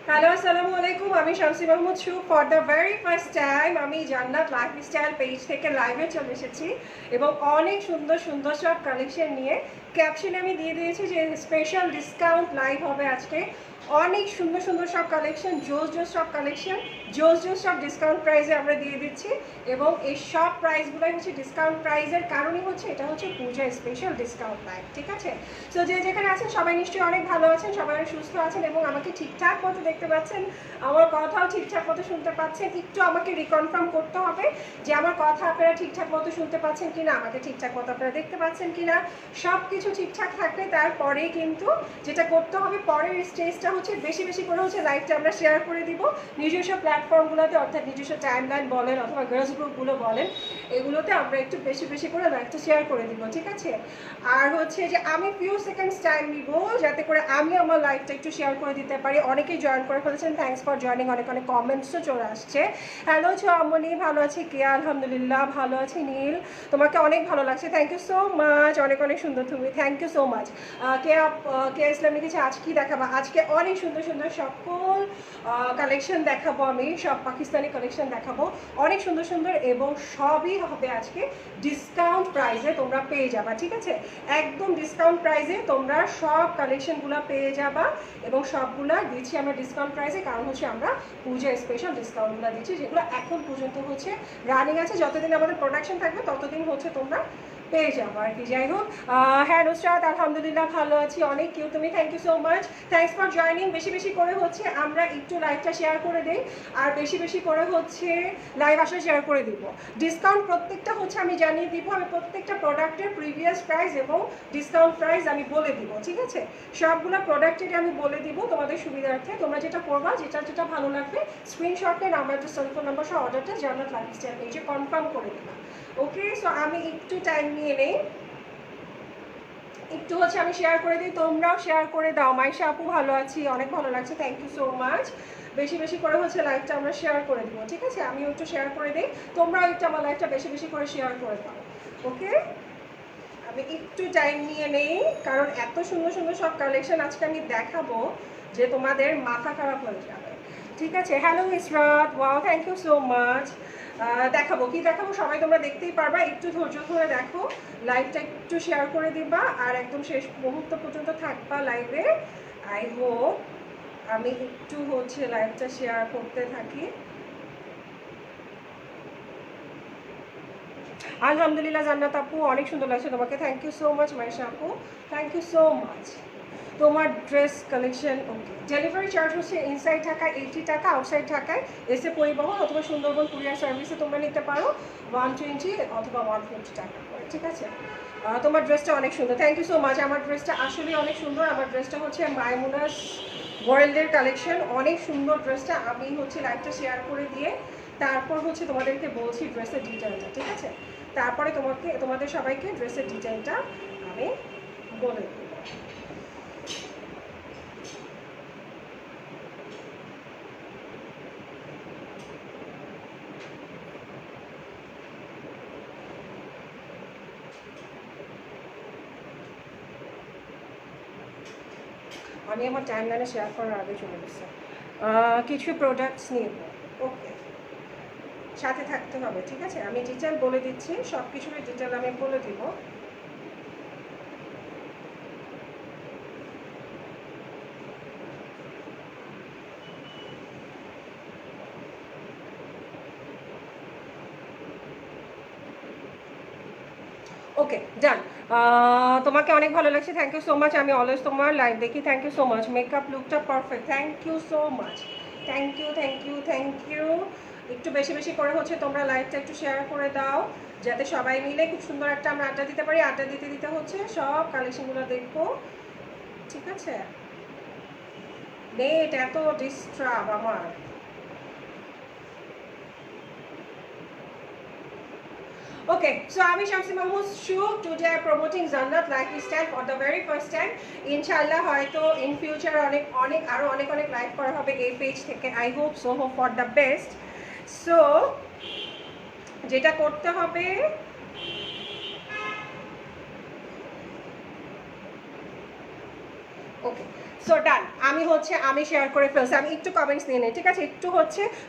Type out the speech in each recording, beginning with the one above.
Hello, আসসালামু আলাইকুম। আমি শামসী মাহমুদ শু। For the very first time আমি জান্নাত লাইফস্টাইল পেজ থেকে লাইভে চলে এসেছি এবং অনেক সুন্দর সুন্দর সব কালেকশন নিয়ে ক্যাপশনে আমি দিয়ে দিয়েছি যে স্পেশাল ডিসকাউন্ট লাইভ হবে আজকে। অনেক সুন্দর সুন্দর সব কালেকশন, জোস জোস সব কালেকশন, জোস জোস সব ডিসকাউন্ট প্রাইসে আমরা দিয়ে দিচ্ছি এবং এই সব প্রাইসগুলোই হচ্ছে ডিসকাউন্ট প্রাইসের কারণই হচ্ছে এটা হচ্ছে পূজা স্পেশাল ডিসকাউন্ট লাইভ, ঠিক আছে? সো যে যেখানে আছেন সবাই নিশ্চয়ই অনেক ভালো আছেন, সবাই অনেক সুস্থ আছেন এবং আমাকে ঠিকঠাক মতো দেখতে পাচ্ছেন, আমার কথাও ঠিকঠাক মতো শুনতে পাচ্ছেন। একটু আমাকে রিকনফার্ম করতে হবে যে আমার কথা আপনারা ঠিকঠাক মতো শুনতে পাচ্ছেন কিনা, আমাকে ঠিকঠাক মতো আপনারা দেখতে পাচ্ছেন কিনা। সব কিছু ঠিকঠাক থাকলে তারপরে কিন্তু যেটা করতে হবে পরের স্টেজটা হচ্ছে বেশি বেশি করে হচ্ছে লাইভটা আমরা শেয়ার করে দিব নিজস্ব প্ল্যাটফর্মগুলোতে, অর্থাৎ নিজস্ব টাইমলাইন বলেন অথবা গার্লস গ্রুপগুলো বলেন, এগুলোতে আমরা একটু বেশি বেশি করে লাইভটা শেয়ার করে দিব, ঠিক আছে? আর হচ্ছে যে আমি ফিউ সেকেন্ডস টাইম নিব যাতে করে আমি আমার লাইভটা একটু শেয়ার করে দিতে পারি। অনেকেই জয়েন করে ফেলেছেন, থ্যাঙ্কস ফর জয়েনিং। অনেক অনেক কমেন্টসও চলে আসছে। হ্যালো ছোয়ামনি, ভালো আছি। কেয়া আলহামদুলিল্লাহ ভালো আছি। নীল, তোমাকে অনেক ভালো লাগছে, থ্যাংক ইউ সো মাচ, অনেক অনেক সুন্দর তুমি, থ্যাংক ইউ সো মাচ। কেয়া ইসলাম লিখেছে আজ কি দেখাবো? আজকে অনেক সুন্দর সুন্দর সকল কালেকশন দেখাবো, আমি সব পাকিস্তানি কালেকশন দেখাবো, অনেক সুন্দর সুন্দর এবং সবই হবে আজকে ডিসকাউন্ট প্রাইসে তোমরা পেয়ে যাবা, ঠিক আছে? একদম ডিসকাউন্ট প্রাইসে তোমরা সব কালেকশনগুলো পেয়ে যাবা এবং সবগুলা দিচ্ছি আমরা ডিসকাউন্ট প্রাইসে, কারণ হচ্ছে আমরা পূজা স্পেশাল ডিসকাউন্টগুলো দিচ্ছি যেগুলো এখন পর্যন্ত হচ্ছে রানিং আছে। যতদিন আমাদের প্রোডাকশন থাকবে ততদিন হচ্ছে তোমরা পেয়ে যাবো আর কি। যাই হোক, হ্যাঁ নুসরাত আলহামদুলিল্লাহ ভালো আছি, অনেক কিউ তুমি, thank you so much, thanks for joining. বেশি বেশি করে হচ্ছে আমরা একটু লাইভটা শেয়ার করে দিই আর বেশি বেশি করে হচ্ছে লাইভ আসলে শেয়ার করে দিব। ডিসকাউন্ট প্রত্যেকটা হচ্ছে আমি জানিয়ে দিব, আমি প্রত্যেকটা প্রোডাক্টের প্রিভিয়াস প্রাইস এবং ডিসকাউন্ট প্রাইস আমি বলে দিব, ঠিক আছে? সবগুলো প্রোডাক্টের আমি বলে দিব তোমাদের সুবিধার্থে। তোমরা যেটা করবা, যেটা যেটা ভালো লাগবে স্ক্রিনশট নিয়ে নাম্বার, টেলিফোন নাম্বার সহ অর্ডারটা জান্নাত লাইফস্টাইল পেজে কনফার্ম করে দিবা। ওকে, সো আমি একটু টাইম নিয়ে নেই, একটু হচ্ছে আমি শেয়ার করে দিই, তোমরাও শেয়ার করে দাও। মাইশা আপু ভালো আছি, অনেক ভালো লাগছে, থ্যাংক ইউ সো মাচ। বেশি বেশি করে হচ্ছে লাইভটা আমরা শেয়ার করে দিব, ঠিক আছে? আমিও একটু শেয়ার করে দিই, তোমরাও একটু আমার লাইভটা বেশি বেশি করে শেয়ার করে দাও। ওকে, আমি একটু টাইম নিয়ে নেই কারণ এত সুন্দর সুন্দর সব কালেকশন আজকে আমি দেখাবো যে তোমাদের মাথা খারাপ হয়ে যাবে, ঠিক আছে? Hello Israt, wow thank you so much. দেখাবো কি দেখাবো সবাই তোমরা দেখতেই পারবা, একটু ধৈর্য ধরে দেখো, লাইভটা একটু শেয়ার করে দিবা আর একদম শেষ মুহূর্ত পর্যন্ত থাকবা লাইভে। আই হোপ আমি একটু হচ্ছে লাইভটা শেয়ার করতে থাকি। আলহামদুলিল্লাহ জান্নাত আপু, অনেক সুন্দর লাগছে তোমাকে, thank you so much. Maisha আপু, থ্যাংক ইউ সো মাচ। তোমার dress collection okay. Delivery charge হচ্ছে ইনসাইড ঢাকায় 80 টাকা, আউটসাইড ঢাকায় এসে পরিবহন অথবা সুন্দরবন কুরিয়ার সার্ভিসে তোমরা নিতে পারো 120 অথবা 150 টাকা করে, ঠিক আছে? তোমার ড্রেসটা অনেক সুন্দর, থ্যাংক ইউ সো মাচ। আমার ড্রেসটা আসলে অনেক সুন্দর, আমার ড্রেসটা হচ্ছে মাইমুনাস ওয়ার্ল্ডের কালেকশন, অনেক সুন্দর ড্রেসটা। আমি হচ্ছে লাইভটা শেয়ার করে দিয়ে তারপর হচ্ছে তোমাদেরকে বলছি ড্রেসের ডিটেলটা, ঠিক আছে? তারপরে তোমাদের সবাইকে ড্রেসের ডিটেলটা আমি বলে দেবো। আমি আমার টাইমলাইনে শেয়ার করার আগে চলে গেছে। কিছু প্রোডাক্টস নিব, ওকে, সাথে থাকতে হবে, ঠিক আছে? আমি ডিটেল বলে দিচ্ছি, সব কিছুরই ডিটেল আমি বলে দিব। ওকে, ডান। তোমাকে অনেক ভালো লাগছে, থ্যাংক ইউ সো মাচ। আমি অলওয়েজ তোমার লাইভ দেখি, thank you so much. Makeup লুকটা perfect, thank you so much, thank you thank you thank you. একটু বেশি বেশি করে হচ্ছে তোমরা লাইভটা একটু শেয়ার করে দাও যাতে সবাই মিলে খুব সুন্দর একটা আমরা আড্ডা দিতে পারি। আড্ডা দিতে দিতে হচ্ছে সব কালেকশনগুলো দেখবো, ঠিক আছে? নেট এত ডিস্টার্ব আমার। Okay, so আমি শামসী মাহমুদ শু, today promoting জান্নাত lifestyle for the very first time. ইনশাআল্লাহ হয়তো in future অনেক অনেক আরো অনেক অনেক লাইভ করা হবে এই পেজ থেকে। I hope so, hope for the best. So যেটা করতে হবে, ওকে, সো ডান। আমি শেয়ার করে ফেলছি, আমি একটু কমেন্টস নিয়ে নিই, ঠিক আছে? একটু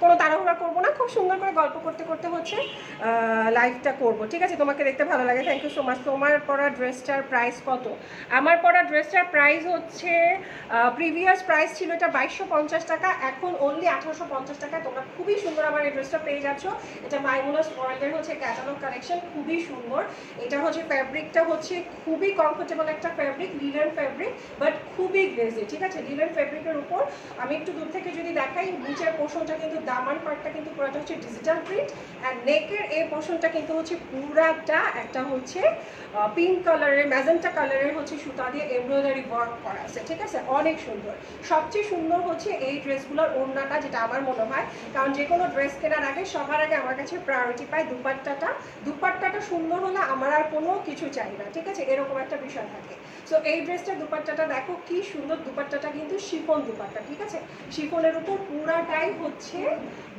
কোনো তাড়াহুড়া করবো না, খুব সুন্দর করে গল্প করতে করতে লাইভটা করব, ঠিক আছে? তোমাকে দেখতে ভালো লাগে, থ্যাংক ইউ সো মাচ। তোমার পরা ড্রেসটার প্রাইস কত? আমার পরা ড্রেসটার প্রাইস হচ্ছে, প্রিভিয়াস প্রাইস ছিল এটা 2250 টাকা, এখন অনলি 1850 টাকা। তোমরা খুবই সুন্দর আমার এই ড্রেসটা পেয়ে যাচ্ছ। এটা মাইমুনাস ওয়ার্ল্ডের ক্যাটালগ কালেকশন, খুবই সুন্দর। এটা ফ্যাব্রিকটা খুবই কমফোর্টেবল একটা ফ্যাব্রিক, লিনেন ফ্যাব্রিক, বাট খুবই গ্লেজি, ঠিক আছে? লিনেন ফ্যাব্রিকের উপর আমি একটু দূর থেকে যদি দেখাই, নিচের পোর্শনটা কিন্তু দামান পার্টটা কিন্তু পুরোটা ডিজিটাল প্রিন্ট, অ্যান্ড নেকের এই পোর্শনটা কিন্তু পুরাটা একটা পিঙ্ক কালারের, ম্যাজেন্টা কালারের সুতা দিয়ে এমব্রয়ডারি ওয়ার্ক করা আছে, ঠিক আছে? অনেক সুন্দর। সবচেয়ে সুন্দর এই ড্রেসগুলোর ওড়নাটা, যেটা আমার মনে হয়, কারণ যে কোনো ড্রেস কেনার আগে সবার আগে আমার কাছে প্রায়োরিটি পায় দুপাট্টাটা সুন্দর হলে আমার আর কোনো কিছু চাই না, ঠিক আছে? এরকম একটা বিষয় থাকে। সো এই ড্রেসটার দুপাট্টাটা দেখো কি সুন্দর, দুপাট্টাটা কিন্তু শিফন দুপাট্টা, ঠিক আছে? শিফনের উপর পুরাটাই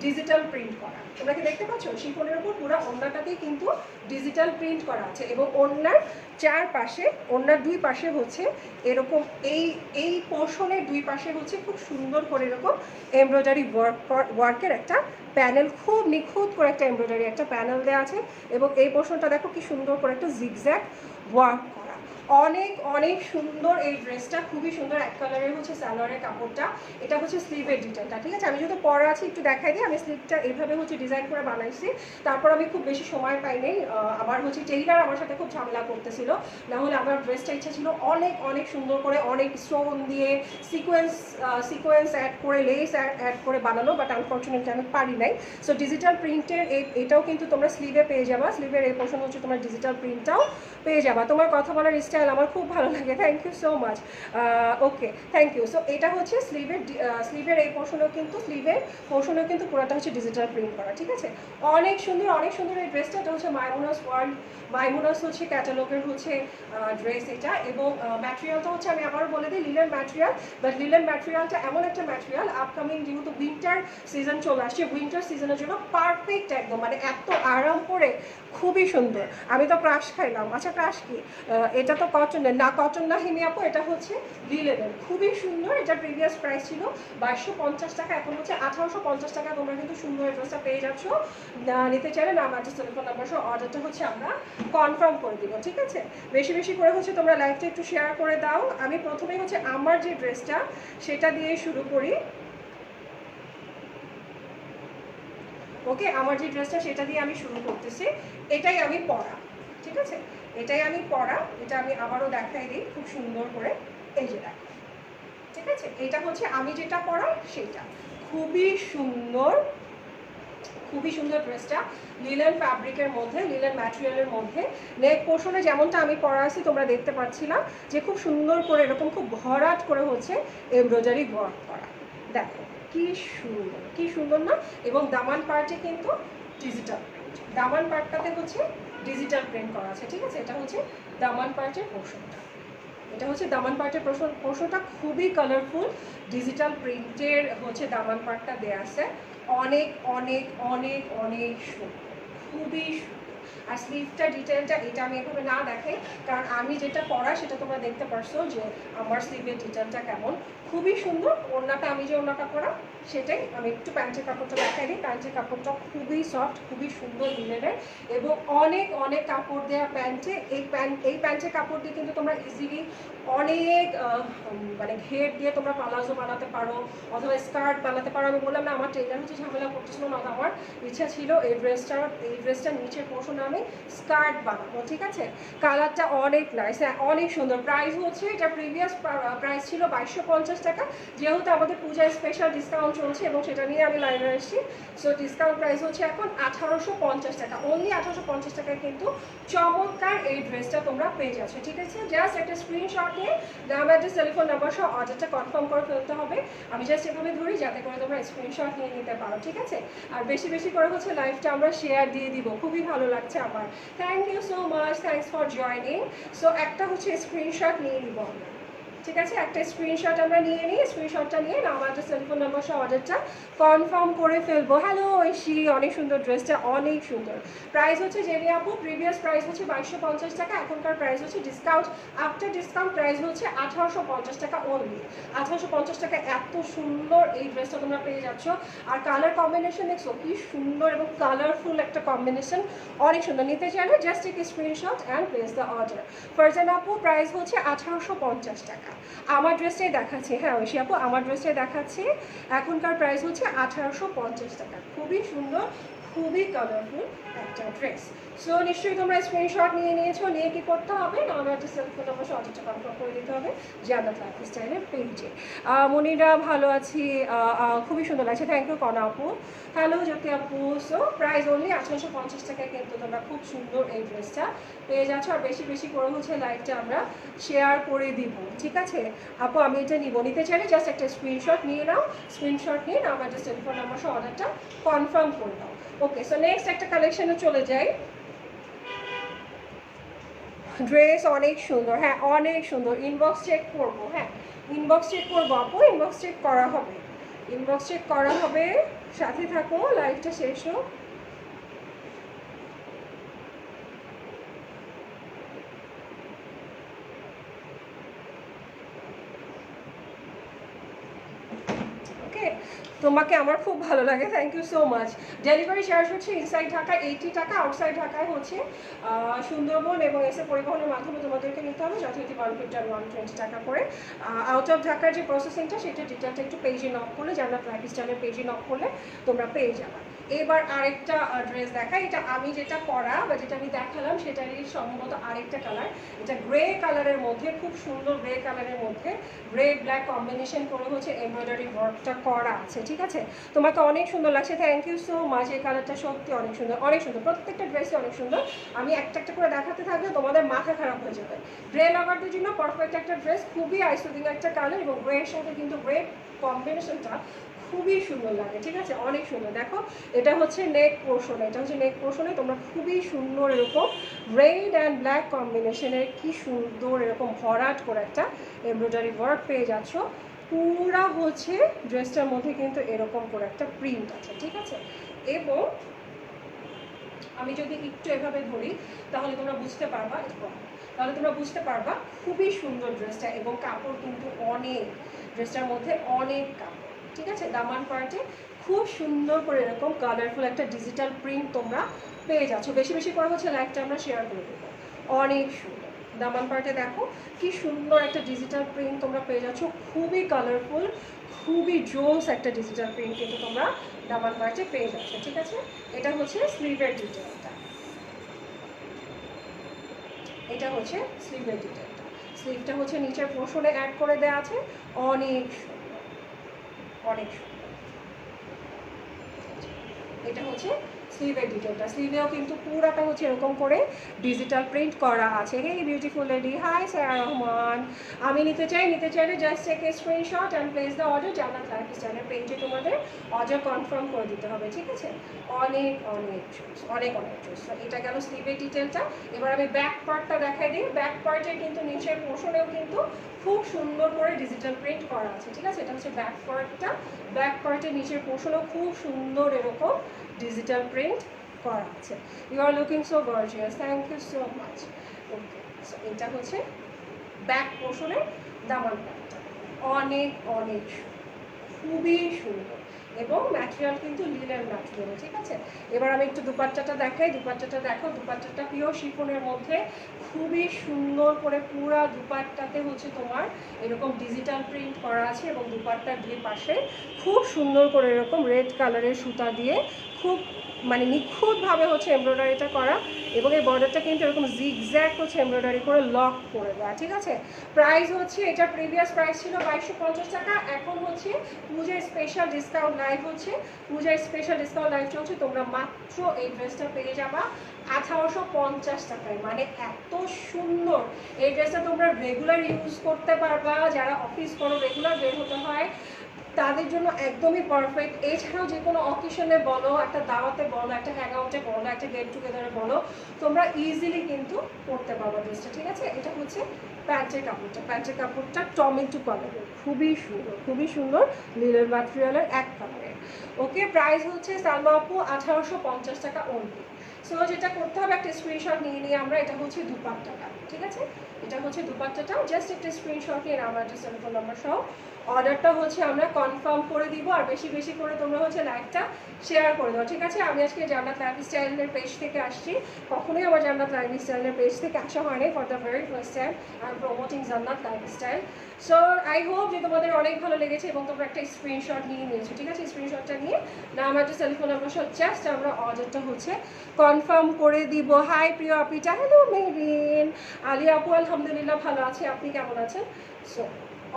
ডিজিটাল প্রিন্ট করা, তোমরা কি দেখতে পাচ্ছ? শিফনের উপর পুরা ওড়নাটাতেই কিন্তু ডিজিটাল প্রিন্ট করা আছে, এবং ওড়নার চারপাশে, ওড়নার দুই পাশে এরকম এই পোর্শনের দুই পাশে খুব সুন্দর করে এরকম এমব্রয়ডারি ওয়ার্কের একটা প্যানেল, খুব নিখুঁত করে একটা এমব্রয়ডারি একটা প্যানেল দেওয়া আছে, এবং এই পোর্শনটা দেখো কি সুন্দর করে একটা জিগজ্যাগ ওয়ার্ক করা। অনেক অনেক সুন্দর এই ড্রেসটা, খুবই সুন্দর। এক কালারের সালোয়ারের কাপড়টা, এটা স্লিভের ডিটেলটা, ঠিক আছে? আমি যেহেতু পরা আছি একটু দেখাই দিই, আমি স্লিভটা এইভাবে ডিজাইন করে বানাইছি। তারপর আমি খুব বেশি সময় পাই নাই, আমার টেইলার আমার সাথে খুব ঝামেলা করতেছিল, না হলে আমার ড্রেসটা ইচ্ছা ছিল অনেক অনেক সুন্দর করে, অনেক স্টোন দিয়ে সিকোয়েন্স অ্যাড করে, লেস অ্যাড করে বানানো, বাট আনফর্চুনেটলি আমি পারি নাই। সো ডিজিটাল প্রিন্টের এটাও কিন্তু তোমরা স্লিভে পেয়ে যাবা, স্লিভের এই পোর্শন তোমরা ডিজিটাল প্রিন্টটাও পেয়ে যাবা। তোমার কথা বলার স্টাইল আমার খুব ভালো লাগে, thank you so much. Okay, thank you. So এটা স্লিভের এই পোর্শনেও কিন্তু পুরোটা ডিজিটাল প্রিন্ট করা, ঠিক আছে? অনেক সুন্দর, অনেক সুন্দর এই ড্রেসটা। এটা মাইমুনাস ওয়ার্ল্ড, মাইমুনাস ক্যাটালগের ড্রেস এটা, এবং ম্যাটেরিয়ালটা আমি আবারও বলে দিই, লিনেন ম্যাটেরিয়াল। বাট লিনেন ম্যাটেরিয়ালটা এমন একটা ম্যাটেরিয়াল, আপকামিং যেহেতু উইন্টার সিজন চলে আসছে, উইন্টার সিজনের জন্য পারফেক্ট একদম, মানে এত আরাম করে, খুবই সুন্দর। আমি তো ক্রাশ খাইলাম। আচ্ছা, ক্রাশ কি? এটা তো কটনের না, কটন না হিমি আপু, এটা লিনেনের, খুবই সুন্দর। এটা প্রিভিয়াস প্রাইস ছিল 2250 টাকা, এখন 1850 টাকা। তোমরা কিন্তু সুন্দর ড্রেসটা পেয়ে যাচ্ছ। নিতে চাইলে নাম, অ্যাড্রেস, টেলিফোন নাম্বার সহ অর্ডারটা আমরা কনফার্ম করে দিব, ঠিক আছে? বেশি বেশি করে তোমরা লাইভটা একটু শেয়ার করে দাও। আমি প্রথমেই আমার যে ড্রেসটা সেটা দিয়ে শুরু করি। ওকে, আমার যে ড্রেসটা সেটা দিয়ে আমি শুরু করতেছি। এটাই আমি পরা, ঠিক আছে? এটাই আমি পরা, এটা আমি আবারও দেখাই দিই খুব সুন্দর করে। এই যে দেখো, ঠিক আছে? এটা আমি যেটা পরা সেটা, খুবই সুন্দর, খুবই সুন্দর ড্রেসটা। লিনেন ফ্যাব্রিকের মধ্যে, লিনেন ম্যাটেরিয়ালের মধ্যে, নেক পোর্শনে যেমনটা আমি পরা আছি তোমরা দেখতে পাচ্ছি না, যে খুব সুন্দর করে এরকম খুব ভরাট করে এমব্রয়ডারি ওয়ার্ক করা। দেখো কি সুন্দর, কি সুন্দর না? এবং দামান পার্টে কিন্তু ডিজিটাল প্রিন্ট, দামান পার্টটাতে ডিজিটাল প্রিন্ট করা আছে, ঠিক আছে? এটা দামান পার্টের পোর্শনটা, এটা দামান পার্টের পোর্শনটা খুবই কালারফুল, ডিজিটাল প্রিন্টের দামান পার্টটা দেয়া আছে। অনেক অনেক অনেক অনেক সুন্দর, খুবই সুন্দর। আর স্লিভটা ডিটেলটা এটা আমি এভাবে না দেখাই, কারণ আমি যেটা পরা সেটা তোমরা দেখতে পারছো যে আমার স্লিভের ডিটেলটা কেমন, খুবই সুন্দর। ওড়নাটা, আমি যে ওড়নাটা পরা সেটাই, আমি একটু প্যান্টের কাপড়টা দেখাই দিই। প্যান্টের কাপড়টা খুবই সফট, খুবই সুন্দর লিনেনের, এবং অনেক অনেক কাপড় দেওয়া প্যান্টে। এই প্যান্টের কাপড় দিয়ে কিন্তু তোমরা ইজিলি অনেক মানে ঘের দিয়ে তোমরা পালাজো বানাতে পারো, অথবা স্কার্ট বানাতে পারো। আমি বললাম না, আমার টেলার ঝামেলা করতেছিল না, আমার ইচ্ছা ছিল এই ড্রেসটার নিচের পোর্শন আমি স্কার্ট বানাবো, ঠিক আছে? কালারটা অনেক নাইস, অনেক সুন্দর। প্রাইস এটা প্রিভিয়াস প্রাইস ছিল 2250 টাকা, যেহেতু আমাদের পূজায় স্পেশাল ডিসকাউন্ট চলছে এবং সেটা নিয়ে আমি লাইভে এসেছি। সো ডিসকাউন্ট প্রাইস এখন 1850 টাকা, অনলি 1850 টাকায় কিন্তু চমৎকার এই ড্রেসটা তোমরা পেয়ে যাচ্ছ, ঠিক আছে? জাস্ট একটা স্ক্রিনশট নিয়ে নাম, অ্যাড্রেস, টেলিফোন নাম্বার সহ অর্ডারটা কনফার্ম করে ফেলতে হবে। আমি জাস্ট এভাবে ধরি যাতে করে তোমরা স্ক্রিনশট নিয়ে নিতে পারো, ঠিক আছে? আর বেশি বেশি করে লাইভটা আমরা শেয়ার দিয়ে দিব, খুবই ভালো লাগছে আমার। Thank you so much, thanks for joining. So একটা স্ক্রিনশট নিয়ে নিব আমরা, ঠিক আছে, একটা স্ক্রিনশট আমরা নিয়ে নিই, স্ক্রিনশটটা নিয়ে নাম অ্যাড্রেস টেলিফোন নাম্বার সহ অর্ডারটা কনফার্ম করে ফেলবো। হ্যালো ঐশী, অনেক সুন্দর ড্রেসটা, অনেক সুন্দর। প্রাইস হচ্ছে জেনি আপু, প্রিভিয়াস প্রাইস হচ্ছে 2250 টাকা, এখনকার প্রাইস হচ্ছে ডিসকাউন্ট, আফটার ডিসকাউন্ট প্রাইস হচ্ছে 1850 টাকা অনলি। 1850 টাকা এত সুন্দর এই ড্রেসটা তোমরা পেয়ে যাচ্ছ। আর কালার কম্বিনেশন দেখছো কি সুন্দর এবং কালারফুল একটা কম্বিনেশন, অনেক সুন্দর। নিতে চাইলে just take screenshot and place the order. Farzana আপু, প্রাইস হচ্ছে 1850 টাকা। আমার ড্রেসটাই দেখাচ্ছি, হ্যাঁ ঐশী আপু আমার ড্রেসটাই দেখাচ্ছি, এখনকার প্রাইস হচ্ছে 1850 টাকা। খুবই সুন্দর, খুবই কালারফুল একটা ড্রেস। সো নিশ্চয়ই তোমরা স্ক্রিনশট নিয়ে নিয়েছো, নিয়ে কি করতে হবে না আমার একটা সেলফোন নাম্বার অর্ডারটা কনফার্ম করে দিতে হবে জান্নাত লাইফস্টাইলের পেজে। মনিরা ভালো আছি, খুবই সুন্দর লাগছে, থ্যাংক ইউ কনা আপু। হ্যালো জ্যোতি আপু, সো প্রাইস অনলি 1850 টাকায় কিন্তু তোমরা খুব সুন্দর এই ড্রেসটা পেয়ে যাচ্ছ। আর বেশি বেশি করে হচ্ছে লাইভটা আমরা শেয়ার করে দিব, ঠিক আছে আপু? আমি এটা নিতে চাইলে জাস্ট একটা স্ক্রিনশট নিয়ে নাও, স্ক্রিনশট নিয়ে নাও আমার জাস্ট টেলিফোন নাম্বার সহ অর্ডারটা কনফার্ম করে নাও। ওকে, সো নেক্সট একটা কালেকশনে চলে যাই। ড্রেস অনেক সুন্দর, হ্যাঁ অনেক সুন্দর। ইনবক্স চেক করবো, হ্যাঁ ইনবক্স চেক করবো আপু, ইনবক্স চেক করা হবে, ইনবক্স চেক করা হবে। সাথে থাকো, লাইভটা শেষ হোক। তোমাকে আমার খুব ভালো লাগে, thank you so much. Delivery charge হচ্ছে ইনসাইড ঢাকা 80 টাকা, আউটসাইড ঢাকায় হচ্ছে সুন্দরবন এবং এসে পরিবহনের মাধ্যমে তোমাদেরকে নিতে হবে যথারীতি 150 আর 120 টাকা করে। আউট অফ ঢাকার যে প্রসেসিংটা সেটা ডিটেলটা একটু পেজে নক করলে, জান্নাত লাইফস্টাইলের পেজে নক করলে তোমরা পেয়ে যাবে। এবার আরেকটা ড্রেস দেখা, এটা আমি যেটা পরা বা যেটা আমি দেখালাম সেটারই সম্ভবত আরেকটা কালার। এটা গ্রে কালারের মধ্যে, খুব সুন্দর গ্রে কালারের মধ্যে গ্রে ব্ল্যাক কম্বিনেশন করে হচ্ছে এমব্রয়ডারি ওয়ার্কটা করা আছে, ঠিক আছে? তোমাকে অনেক সুন্দর লাগছে, থ্যাংক ইউ সো মাচ। এই কালারটা সত্যি অনেক সুন্দর, অনেক সুন্দর, প্রত্যেকটা ড্রেসই অনেক সুন্দর। আমি একটা একটা করে দেখাতে থাকলে তোমাদের মাথা খারাপ হয়ে যাবে। গ্রে লাভারদের জন্য পারফেক্ট একটা ড্রেস, খুবই আইসুদিং একটা কালার এবং গ্রের সাথে কিন্তু গ্রে কম্বিনেশনটা খুবই সুন্দর লাগে, ঠিক আছে? অনেক সুন্দর। দেখো এটা হচ্ছে নেক পোর্শন, এটা হচ্ছে নেক পোর্শনে তোমরা খুবই সুন্দর এরকম রেড অ্যান্ড ব্ল্যাক কম্বিনেশনের কি সুন্দর এরকম ভরাট করে একটা এমব্রয়ডারি ওয়ার্ক পেয়ে যাচ্ছ। পুরা হচ্ছে ড্রেসটার মধ্যে কিন্তু এরকম করে একটা প্রিন্ট আছে, ঠিক আছে? এবং আমি যদি একটু এভাবে ধরি তাহলে তোমরা বুঝতে পারবা, তাহলে তোমরা বুঝতে পারবা খুবই সুন্দর ড্রেসটা এবং কাপড় কিন্তু অনেক, ড্রেসটার মধ্যে অনেক কাপড়, ঠিক আছে? দামান পার্টে খুব সুন্দর করে এরকম কালারফুল একটা ডিজিটাল প্রিন্ট তোমরা পেয়ে যাচ্ছ। বেশি বেশি করে হচ্ছে লাইভটা আমরা শেয়ার করে দেবো, অনেক সুন্দর। দামান পার্টে দেখো কি সুন্দর একটা ডিজিটাল প্রিন্ট তোমরা পেয়ে যাচ্ছ, খুবই কালারফুল, খুবই জোস একটা ডিজিটাল প্রিন্ট কিন্তু তোমরা দামান পার্টে পেয়ে যাচ্ছ, ঠিক আছে? এটা হচ্ছে স্লিভের ডিটেলটা, এটা হচ্ছে স্লিভের ডিটেলটা। স্লিভটা হচ্ছে নিচের পোর্শনে অ্যাড করে দেওয়া আছে, অনেক সুন্দর, অনেক সুন্দর। এটা হচ্ছে স্লিভের ডিটেলটা, স্লিভেও কিন্তু পুরাটা হচ্ছে এরকম করে ডিজিটাল প্রিন্ট করা আছে। হে বিউটিফুল লেডি, হাই সায়া রহমান, আমি নিতে চাইলে just take a screenshot and place the order. Jannat লাইফস্টাইলের পেজে তোমাদের অর্ডার কনফার্ম করে দিতে হবে, ঠিক আছে? অনেক অনেক চুজ, অনেক অনেক চুজ। এটা গেল স্লিভের ডিটেলটা। এবার আমি ব্যাক পার্টটা দেখাই দিই। ব্যাক পার্টে কিন্তু নিচের পোর্শনেও কিন্তু খুব সুন্দর করে ডিজিটাল প্রিন্ট করা আছে, ঠিক আছে? এটা হচ্ছে ব্যাক পার্টটা। ব্যাক পার্টের নিচের পোর্শনেও খুব সুন্দর এরকম ডিজিটাল প্রিন্ট করা আছে। You are looking so gorgeous, thank you so much. Okay, so এটা হচ্ছে ব্যাক পোর্শনের দামান পার্টটা, অনেক অনেক খুবই সুন্দর এবং ম্যাটেরিয়াল কিন্তু লিনেন ম্যাটেরিয়াল, ঠিক আছে? এবার আমি একটু দুপাট্টাটা দেখাই। দুপাট্টাটা দেখো, দুপাট্টাটা পিওর শিফনের মধ্যে খুবই সুন্দর করে পুরা দুপাট্টাতে হচ্ছে তোমার এরকম ডিজিটাল প্রিন্ট করা আছে এবং দুপাট্টার দুই পাশে খুব সুন্দর করে এরকম রেড কালারের সুতা দিয়ে খুব মানে নিখুঁতভাবে হচ্ছে এমব্রয়ডারিটা করা এবং এই বর্ডারটা কিন্তু এরকম জিগজ্যাগ হচ্ছে এমব্রয়ডারি করে লক করে দেওয়া, ঠিক আছে? প্রাইস হচ্ছে, এটা প্রিভিয়াস প্রাইস ছিল 2250 টাকা, এখন হচ্ছে পূজার স্পেশাল ডিসকাউন্ট লাইভ হচ্ছে, পূজার স্পেশাল ডিসকাউন্ট লাইভ চলছে, তোমরা মাত্র এই ড্রেসটা পেয়ে যাবা 1850 টাকায়। মানে এত সুন্দর এই ড্রেসটা তোমরা রেগুলার ইউজ করতে পারবা, যারা অফিস করো রেগুলার বের হতে হয় তাদের জন্য একদমই পারফেক্ট। এছাড়াও যে কোনো অকেশনে বলো, একটা দাওয়াতে বলো, একটা হ্যাংআউটে বলো, একটা গেট টুগেদারে বলো, তোমরা ইজিলি কিন্তু পড়তে পারবে ড্রেসটা, ঠিক আছে? এটা হচ্ছে প্যান্টের কাপড়টা টমেটো কালারের, খুবই সুন্দর লিলেন ম্যাটেরিয়ালের এক কালারের। ওকে, প্রাইস হচ্ছে সালমা আপু 1850 টাকা অনলি। সো যেটা করতে হবে, একটা স্ক্রিনশট নিয়ে আমরা, এটা হচ্ছে দুপাট্টাটা, ঠিক আছে, এটা হচ্ছে দুপাট্টাটা, জাস্ট একটা স্ক্রিনশট নিয়ে আমার একটা টেলিফোন নাম্বার সহ অর্ডারটা হচ্ছে আমরা কনফার্ম করে দিব। আর বেশি বেশি করে তোমরা হচ্ছে লাইকটা শেয়ার করে দাও, ঠিক আছে। আমি আজকে জান্নাত লাইফস্টাইলের পেজ থেকে আসছি, কখনোই আমার জান্নাত লাইফস্টাইলের পেজ থেকে আসা হয়নি, for the very first time I am promoting জান্নাত লাইফস্টাইল। সো আই হোপ যে তোমাদের অনেক ভালো লেগেছে এবং তোমরা একটা স্ক্রিনশট নিয়েছো, ঠিক আছে। স্ক্রিনশটটা নিয়ে না আমার যে টেলিফোন নাম্বার সহ জাস্ট আমরা অর্ডারটা হচ্ছে কনফার্ম করে দিব। হাই প্রিয় আপিটা, হ্যালো মেরিন। আলিয়া আপু আলহামদুলিল্লাহ ভালো আছে, আপনি কেমন আছেন? সো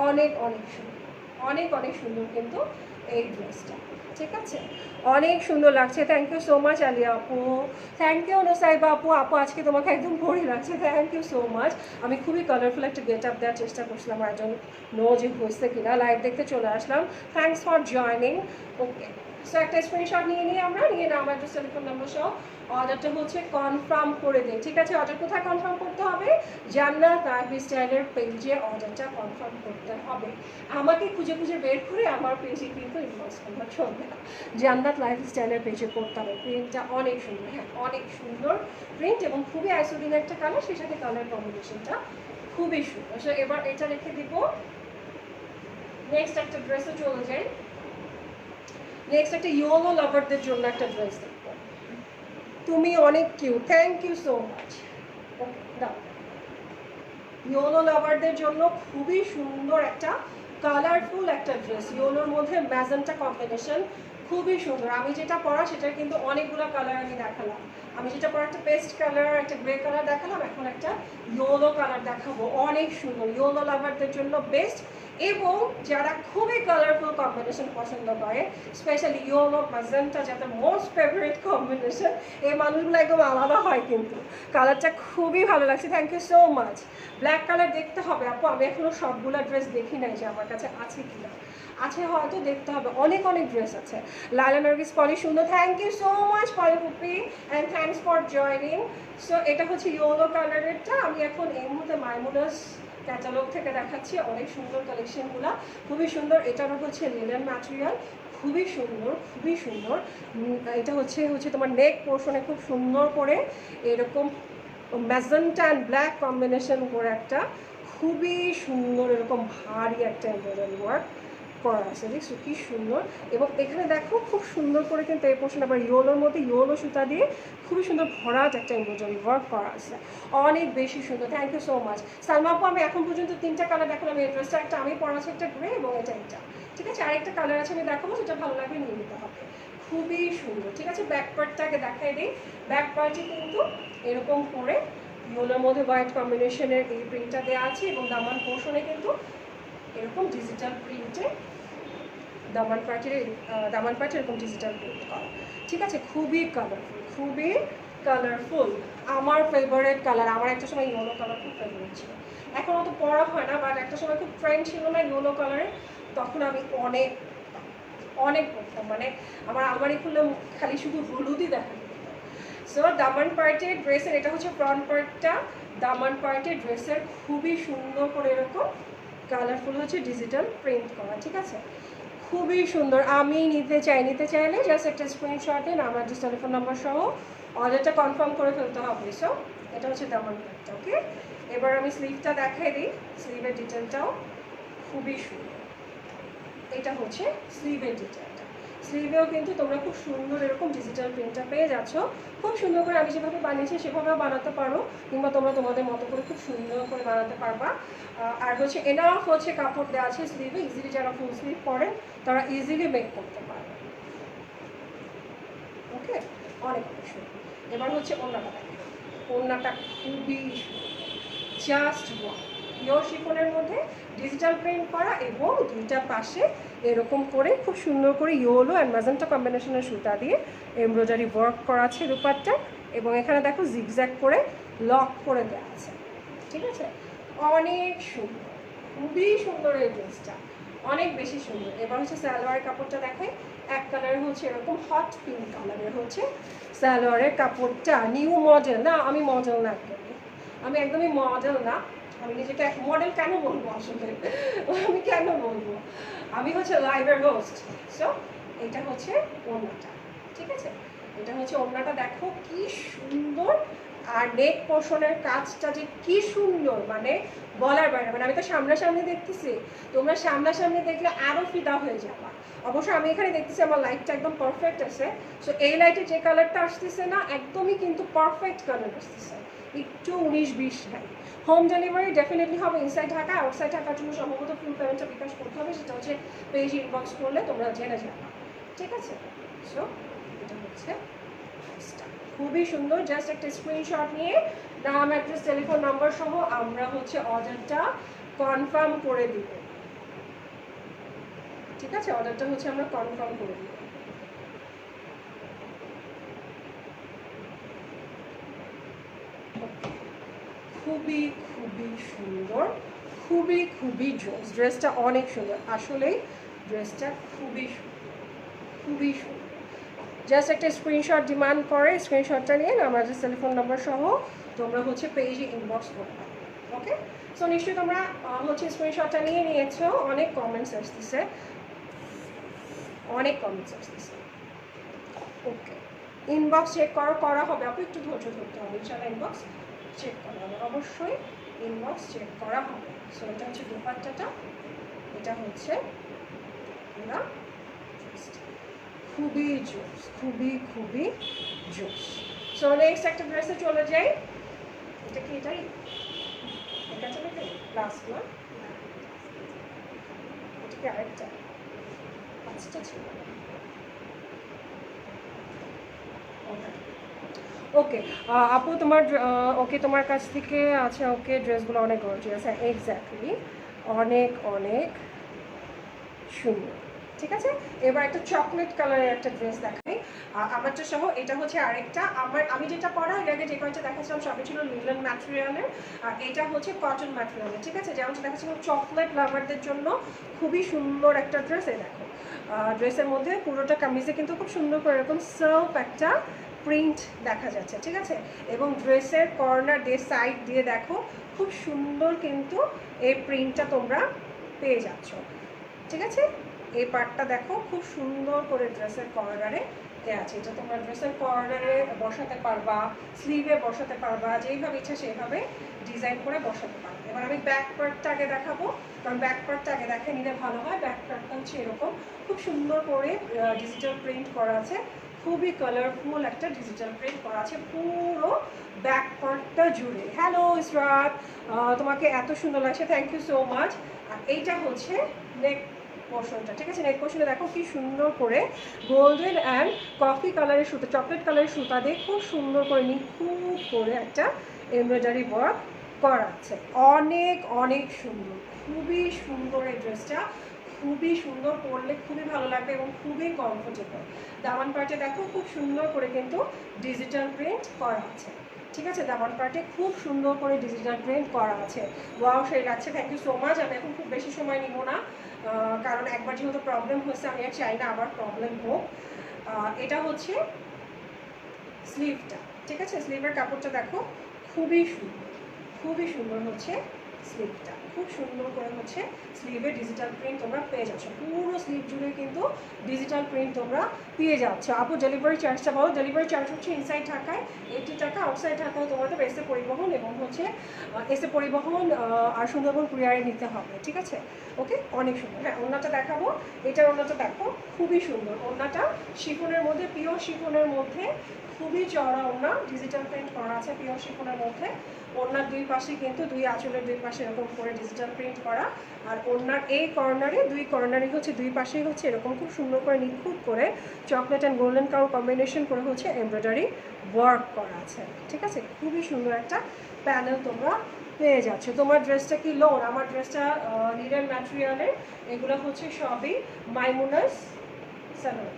অনেক সুন্দর কিন্তু এই ড্রেসটা, ঠিক আছে, অনেক সুন্দর লাগছে। Thank you so much Aliya আপু, থ্যাংক ইউ নুসাইবা আপু। আপু আজকে তোমাকে একদম ভরে লাগছে, থ্যাংক ইউ সো মাচ। আমি খুবই কালারফুল একটা গেট আপ দেওয়ার চেষ্টা করছিলাম, আর একজন নো যে হয়েছে কিনা, লাইভ দেখতে চলে আসলাম। Thanks for joining. Okay, so একটা স্ক্রিনশট নিয়ে আমরা না আমার একটা টেলিফোন নাম্বার সহ অর্ডারটা হচ্ছে কনফার্ম করে দিই, ঠিক আছে। অর্ডার কোথায় কনফার্ম করতে হবে? জান্নাত লাইফস্টাইলের পেজে অর্ডারটা কনফার্ম করতে হবে। আমাকে খুঁজে বের করে আমার পেজে কিন্তু ইনবক্স করতে চলবে না, জান্নাত লাইফস্টাইলের পেজে করতে হবে। প্রিন্টটা অনেক সুন্দর, হ্যাঁ অনেক সুন্দর প্রিন্ট এবং খুবই আইসোদিন একটা কালার, সেই সাথে কালার কম্বিনেশনটা খুবই সুন্দর। সো এবার এটা রেখে দিব, নেক্সট একটা ড্রেসে চলে যাই। নেক্সট একটা ইয়োলো লাভারদের জন্য একটা ড্রেস দেখবো। তুমি অনেক cute, thank you so much. Okay দাও, ইয়োলো লাভারদের জন্য খুবই সুন্দর একটা কালারফুল একটা ড্রেস, ইয়োলোর মধ্যে ম্যাজেন্টা কম্বিনেশন, খুবই সুন্দর। আমি যেটা পরা সেটা কিন্তু অনেকগুলো কালার আমি দেখালাম। আমি যেটা পরা একটা পেস্ট কালার, একটা গ্রে কালার দেখালাম, এখন একটা ইয়োলো কালার দেখাবো, অনেক সুন্দর। ইয়োলো লাভারদের জন্য বেস্ট, এবং যারা খুবই কালারফুল কম্বিনেশন পছন্দ করে, স্পেশালি ইয়োলো ম্যাজেন্টা যাতে মোস্ট ফেভারিট কম্বিনেশন, এই মানুষগুলো একদম আলাদা হয় কিন্তু। কালারটা খুবই ভালো লাগছে, thank you so much. Black colour দেখতে হবে আপু, আমি এখনো সবগুলো ড্রেস দেখি নাই যে আমার কাছে আছে কিনা, আছে হয়তো, দেখতে হবে, অনেক ড্রেস আছে। লাইলা নার্গিস পলি সুন্দর, thank you so much Poly Pupi, and thanks for joining. So এটা হচ্ছে ইয়েলো কালারেরটা, আমি এখন এই মুহূর্তে মাইমুনাস ক্যাটালগ থেকে দেখাচ্ছি, অনেক সুন্দর কালেকশনগুলো, খুবই সুন্দর। এটারও হচ্ছে লিনেন ম্যাটেরিয়াল, খুবই সুন্দর। এটা হচ্ছে তোমার নেক পোর্শনে খুব সুন্দর করে এরকম ম্যাজেন্টা অ্যান্ড ব্ল্যাক কম্বিনেশন করে একটা খুবই সুন্দর এরকম ভারী একটা এমব্রয়ডারি ওয়ার্ক করা আছে, দেখছো কি সুন্দর। এবং এখানে দেখো খুব সুন্দর করে কিন্তু এই পোর্শন আবার ইয়োলোর মধ্যে ইয়োলো সুতা দিয়ে খুবই সুন্দর ভরাট একটা এমব্রয়ডারি ওয়ার্ক করা আছে, অনেক বেশি সুন্দর। Thank you so much Salma আপু। আমি এখন পর্যন্ত 3টা কালার দেখালাম এই ড্রেসটা, একটা আমি পরা আছে, একটা গ্রে এবং এটা, ঠিক আছে। আরেকটা কালার আছে আমি দেখাবো, যেটা ভালো লাগবে নিয়ে নিতে হবে, খুবই সুন্দর, ঠিক আছে। ব্যাক পার্টটাকে দেখাই দিই, ব্যাক পার্টে কিন্তু এরকম করে ইয়োলোর মধ্যে হোয়াইট কম্বিনেশনের এই প্রিন্টটা দেওয়া আছে, এবং দামান পোর্শনে কিন্তু এরকম ডিজিটাল প্রিন্টে দামান পার্টে এরকম ডিজিটাল প্রিন্ট করা, ঠিক আছে। খুবই কালারফুল, আমার ফেভারিট কালার। আমার একটা সময় ইয়েলো কালার খুব ফেভারিট ছিল, এখন অত পড়া হয় না, বাট একটা সময় খুব ট্রেন্ড ছিল না ইয়েলো কালারে, তখন আমি অনেক পড়তাম, মানে আমার আলমারি খুললে খালি শুধু হলুদই দেখা যেত। সো দামান পার্টের ড্রেসের, এটা হচ্ছে ফ্রন্ট পার্টটা, দামান পার্টের ড্রেসের খুবই সুন্দর করে এরকম কালারফুল হচ্ছে ডিজিটাল প্রিন্ট করা, ঠিক আছে, খুবই সুন্দর। আমি নিতে চাইলে জাস্ট একটা স্ক্রিনশট দিন, আমার জাস্ট টেলিফোন নাম্বার সহ অর্ডারটা কনফার্ম করে ফেলতে হবে। সো এটা হচ্ছে দামান পার্টটা। ওকে, এবার আমি স্লিভটা দেখাই দিই, স্লিভের ডিটেলটাও খুবই সুন্দর। এটা হচ্ছে স্লিভের ডিটেলটা, স্লিভেও কিন্তু তোমরা খুব সুন্দর এরকম ডিজিটাল প্রিন্টটা পেয়ে যাচ্ছ, খুব সুন্দর করে। আমি যেভাবে বানিয়েছি সেভাবেও বানাতে পারো, কিংবা তোমরা তোমাদের মতো করে খুব সুন্দর করে বানাতে পারবা। আর হচ্ছে এনাফ হচ্ছে কাপড় দেওয়া আছে স্লিভে, ইজিলি যারা ফুল স্লিভ পরেন তারা ইজিলি মেক করতে পারবে। ওকে, অনেক সুন্দর। এবার হচ্ছে ওড়নাটা দেখো, ওড়নাটা খুবই জাস্ট পিওর শিফনের মধ্যে ডিজিটাল প্রিন্ট করা, এবং দুইটা পাশে এরকম করে খুব সুন্দর করে ইয়েলো অ্যান্ড ম্যাজেন্টা কম্বিনেশনের সুতা দিয়ে এমব্রয়ডারি ওয়ার্ক করা আছে দুপাট্টা, এবং এখানে দেখো জিগজ্যাগ করে লক করে দেওয়া আছে, ঠিক আছে। অনেক সুন্দর, খুবই সুন্দর এই ড্রেসটা, অনেক বেশি সুন্দর। এবার হচ্ছে সালোয়ারের কাপড়টা দেখাই, এক কালারের হচ্ছে এরকম হট পিঙ্ক কালারের হচ্ছে সালোয়ারের কাপড়টা, নিউ মডেল না, আমি মডেল না, আমি একদমই মডেল না, আমি নিজেকে এক মডেল কেন বলবো আসলে, আমি কেন বলবো, আমি হচ্ছে লাইভের হোস্ট। সো এটা হচ্ছে ওড়নাটা, ঠিক আছে, এটা হচ্ছে ওড়নাটা। দেখো কি সুন্দর, আর নেক পোর্শনের কাজটা যে কি সুন্দর, মানে বলার বাইরে। মানে আমি তো সামনাসামনি দেখতেছি, তোমরা সামনাসামনি দেখলে আরও ফিদা হয়ে যাবা। অবশ্য আমি এখানে দেখতেছি আমার লাইটটা একদম পারফেক্ট আছে। সো এই লাইটে যে কালারটা আসতেছে না, একদমই কিন্তু পারফেক্ট কালার আসতেছে, একটু 19-20 নাই। হোম ডেলিভারি ডেফিনেটলি হবে ইনসাইড ঢাকা। আউটসাইড ঢাকার জন্য সম্ভবত ফুল পেমেন্টটা বিকাশ করতে হবে, সেটা হচ্ছে পেজ ইনবক্স করলে তোমরা জেনে যাবে, ঠিক আছে। সো এটা হচ্ছে খুবই সুন্দর। জাস্ট একটা স্ক্রিনশট নিয়ে নাম, অ্যাড্রেস, টেলিফোন নাম্বার সহ আমরা হচ্ছে অর্ডারটা কনফার্ম করে দিব, ঠিক আছে, অর্ডারটা হচ্ছে আমরা কনফার্ম করে দিব। খুবই খুবই সুন্দর, খুবই খুবই জোস। ড্রেসটা অনেক সুন্দর, আসলেই ড্রেসটা খুবই খুবই সুন্দর। জাস্ট একটা স্ক্রিনশট ডিমান্ড করে, স্ক্রিনশটটা নিয়ে আমার যে টেলিফোন নাম্বার সহ তোমরা হচ্ছে পেজে ইনবক্স করবে, ওকে। সো নিশ্চয়ই তোমরা হচ্ছে স্ক্রিনশটটা নিয়ে নিয়েছো। অনেক কমেন্টস আসতেছে, অনেক কমেন্টস আসতেছে, ওকে। ইনবক্স চেক করা হবে, আপু একটু ধৈর্য ধরতে হবে, ইনশাআল্লাহ ইনবক্স চেক করা হবে, অবশ্যই ইনবক্স চেক করা হবে। সো এটা হচ্ছে দোপাট্টাটা, এটা হচ্ছে না, খুবই জোস, খুবই খুবই জোস। সো নেক্সট একটা ড্রেসে চলে যাই। এটা কি, এটাই এটা চলে যাই লাস্ট না, এটা কি আরেকটা, পাঁচটা ছিল, ওকে। আপু তোমার ওকে, তোমার কাছ থেকে আচ্ছা, ওকে, ড্রেসগুলো অনেক গর্জিয়াস, হ্যাঁ এক্স্যাক্টলি, অনেক অনেক সুন্দর, ঠিক আছে। এবার একটা চকলেট কালারের একটা ড্রেস দেখাই আমারটা সহ। এটা হচ্ছে আরেকটা, আমি যেটা পরা এর আগে যে কয়েকটা দেখাচ্ছিলাম সবই ছিল লিনেন ম্যাটেরিয়ালের, আর এটা হচ্ছে কটন ম্যাটেরিয়ালের, ঠিক আছে। যেমন দেখাচ্ছিলাম চকলেট লাভারদের জন্য খুবই সুন্দর একটা ড্রেস। এই দেখো ড্রেসের মধ্যে পুরোটা কামিজে কিন্তু খুব সুন্দর করে এরকম সেলফ একটা প্রিন্ট দেখা যাচ্ছে, ঠিক আছে। এবং ড্রেসের কর্নার দিয়ে, সাইড দিয়ে দেখো খুব সুন্দর কিন্তু এই প্রিন্টটা তোমরা পেয়ে যাচ্ছ, ঠিক আছে। এই পার্টটা দেখো খুব সুন্দর করে ড্রেসের কর্নারে দেওয়া আছে। এটা তোমরা ড্রেসের কর্নারে বসাতে পারবা, স্লিভে বসাতে পারবা, যেইভাবে ইচ্ছা সেইভাবে ডিজাইন করে বসাতে পারবে। এবার আমি ব্যাক পার্টটা আগে দেখাবো, কারণ ব্যাক পার্টটা আগে দেখে নিলে ভালো হয়। ব্যাক পার্টটা হচ্ছে এরকম খুব সুন্দর করে ডিজিটাল প্রিন্ট করা আছে, খুবই কালারফুল একটা ডিজিটাল প্রিন্ট করা আছে পুরো ব্যাক পার্টটা জুড়ে। হ্যালো ইসরাত, তোমাকে এত সুন্দর লাগছে, থ্যাংক ইউ সো মাচ। আর এইটা হচ্ছে নেক পোর্শনটা, ঠিক আছে। নেক পোর্শনে দেখো কি সুন্দর করে গোল্ডেন অ্যান্ড কফি কালারের সুতা, চকলেট কালারের সুতা দিয়ে খুব সুন্দর করে নিখুঁত করে একটা এমব্রয়ডারি ওয়ার্ক করা আছে, অনেক অনেক সুন্দর, খুবই সুন্দর। এই ড্রেসটা খুবই সুন্দর, পরলে খুবই ভালো লাগবে এবং খুবই কমফোর্টেবল। দামান পার্টে দেখো খুব সুন্দর করে কিন্তু ডিজিটাল প্রিন্ট করা আছে, ঠিক আছে। দামান পার্টে খুব সুন্দর করে ডিজিটাল প্রিন্ট করা আছে। ওয়াও, সেই লাগছে, থ্যাংক ইউ সো মাচ। আমি এখন খুব বেশি সময় নিব না, কারণ একবার যেহেতু প্রবলেম হচ্ছে আমি আর চাই না আবার প্রবলেম হোক। এটা হচ্ছে স্লিভটা, ঠিক আছে। স্লিভের কাপড়টা দেখো খুবই সুন্দর, খুবই সুন্দর হচ্ছে স্লিভটা, খুব সুন্দর করে হচ্ছে স্লিভে ডিজিটাল প্রিন্ট তোমরা পেয়ে যাচ্ছ, পুরো স্লিভ জুড়ে কিন্তু ডিজিটাল প্রিন্ট তোমরা পেয়ে যাচ্ছ। আপু ডেলিভারি চার্জটা বলো। ডেলিভারি চার্জ হচ্ছে ইনসাইড ঢাকায় 80 টাকা, আউটসাইড ঢাকায় তোমাদের এসে পরিবহন এবং হচ্ছে এসে পরিবহন আর সুন্দরবন কুরিয়ারে নিতে হবে, ঠিক আছে, ওকে। অনেক সুন্দর। হ্যাঁ, ওড়নাটা দেখাবো, এটার ওড়নাটা দেখো খুবই সুন্দর। ওড়নাটা শিফনের মধ্যে, পিওর শিফনের মধ্যে, খুবই চড়া ওড়না, ডিজিটাল প্রিন্ট করা আছে পিওর শিফনের মধ্যে। ওড়নার দুই পাশে কিন্তু দুই আঁচলের দুই পাশে এরকম করে ডিজিটাল প্রিন্ট করা, আর ওড়নার এই কর্নারে, দুই কর্নারে হচ্ছে দুই পাশেই হচ্ছে এরকম খুব সুন্দর করে নিখুঁত করে chocolate and golden colour combination করে হচ্ছে এমব্রয়ডারি ওয়ার্ক করা আছে, ঠিক আছে। খুবই সুন্দর একটা প্যানেল তোমরা পেয়ে যাচ্ছ। তোমার ড্রেসটা কি লোন? আমার ড্রেসটা লিনেন ম্যাটেরিয়ালের, এগুলো হচ্ছে সবই মাইমুনাস স্যালোন,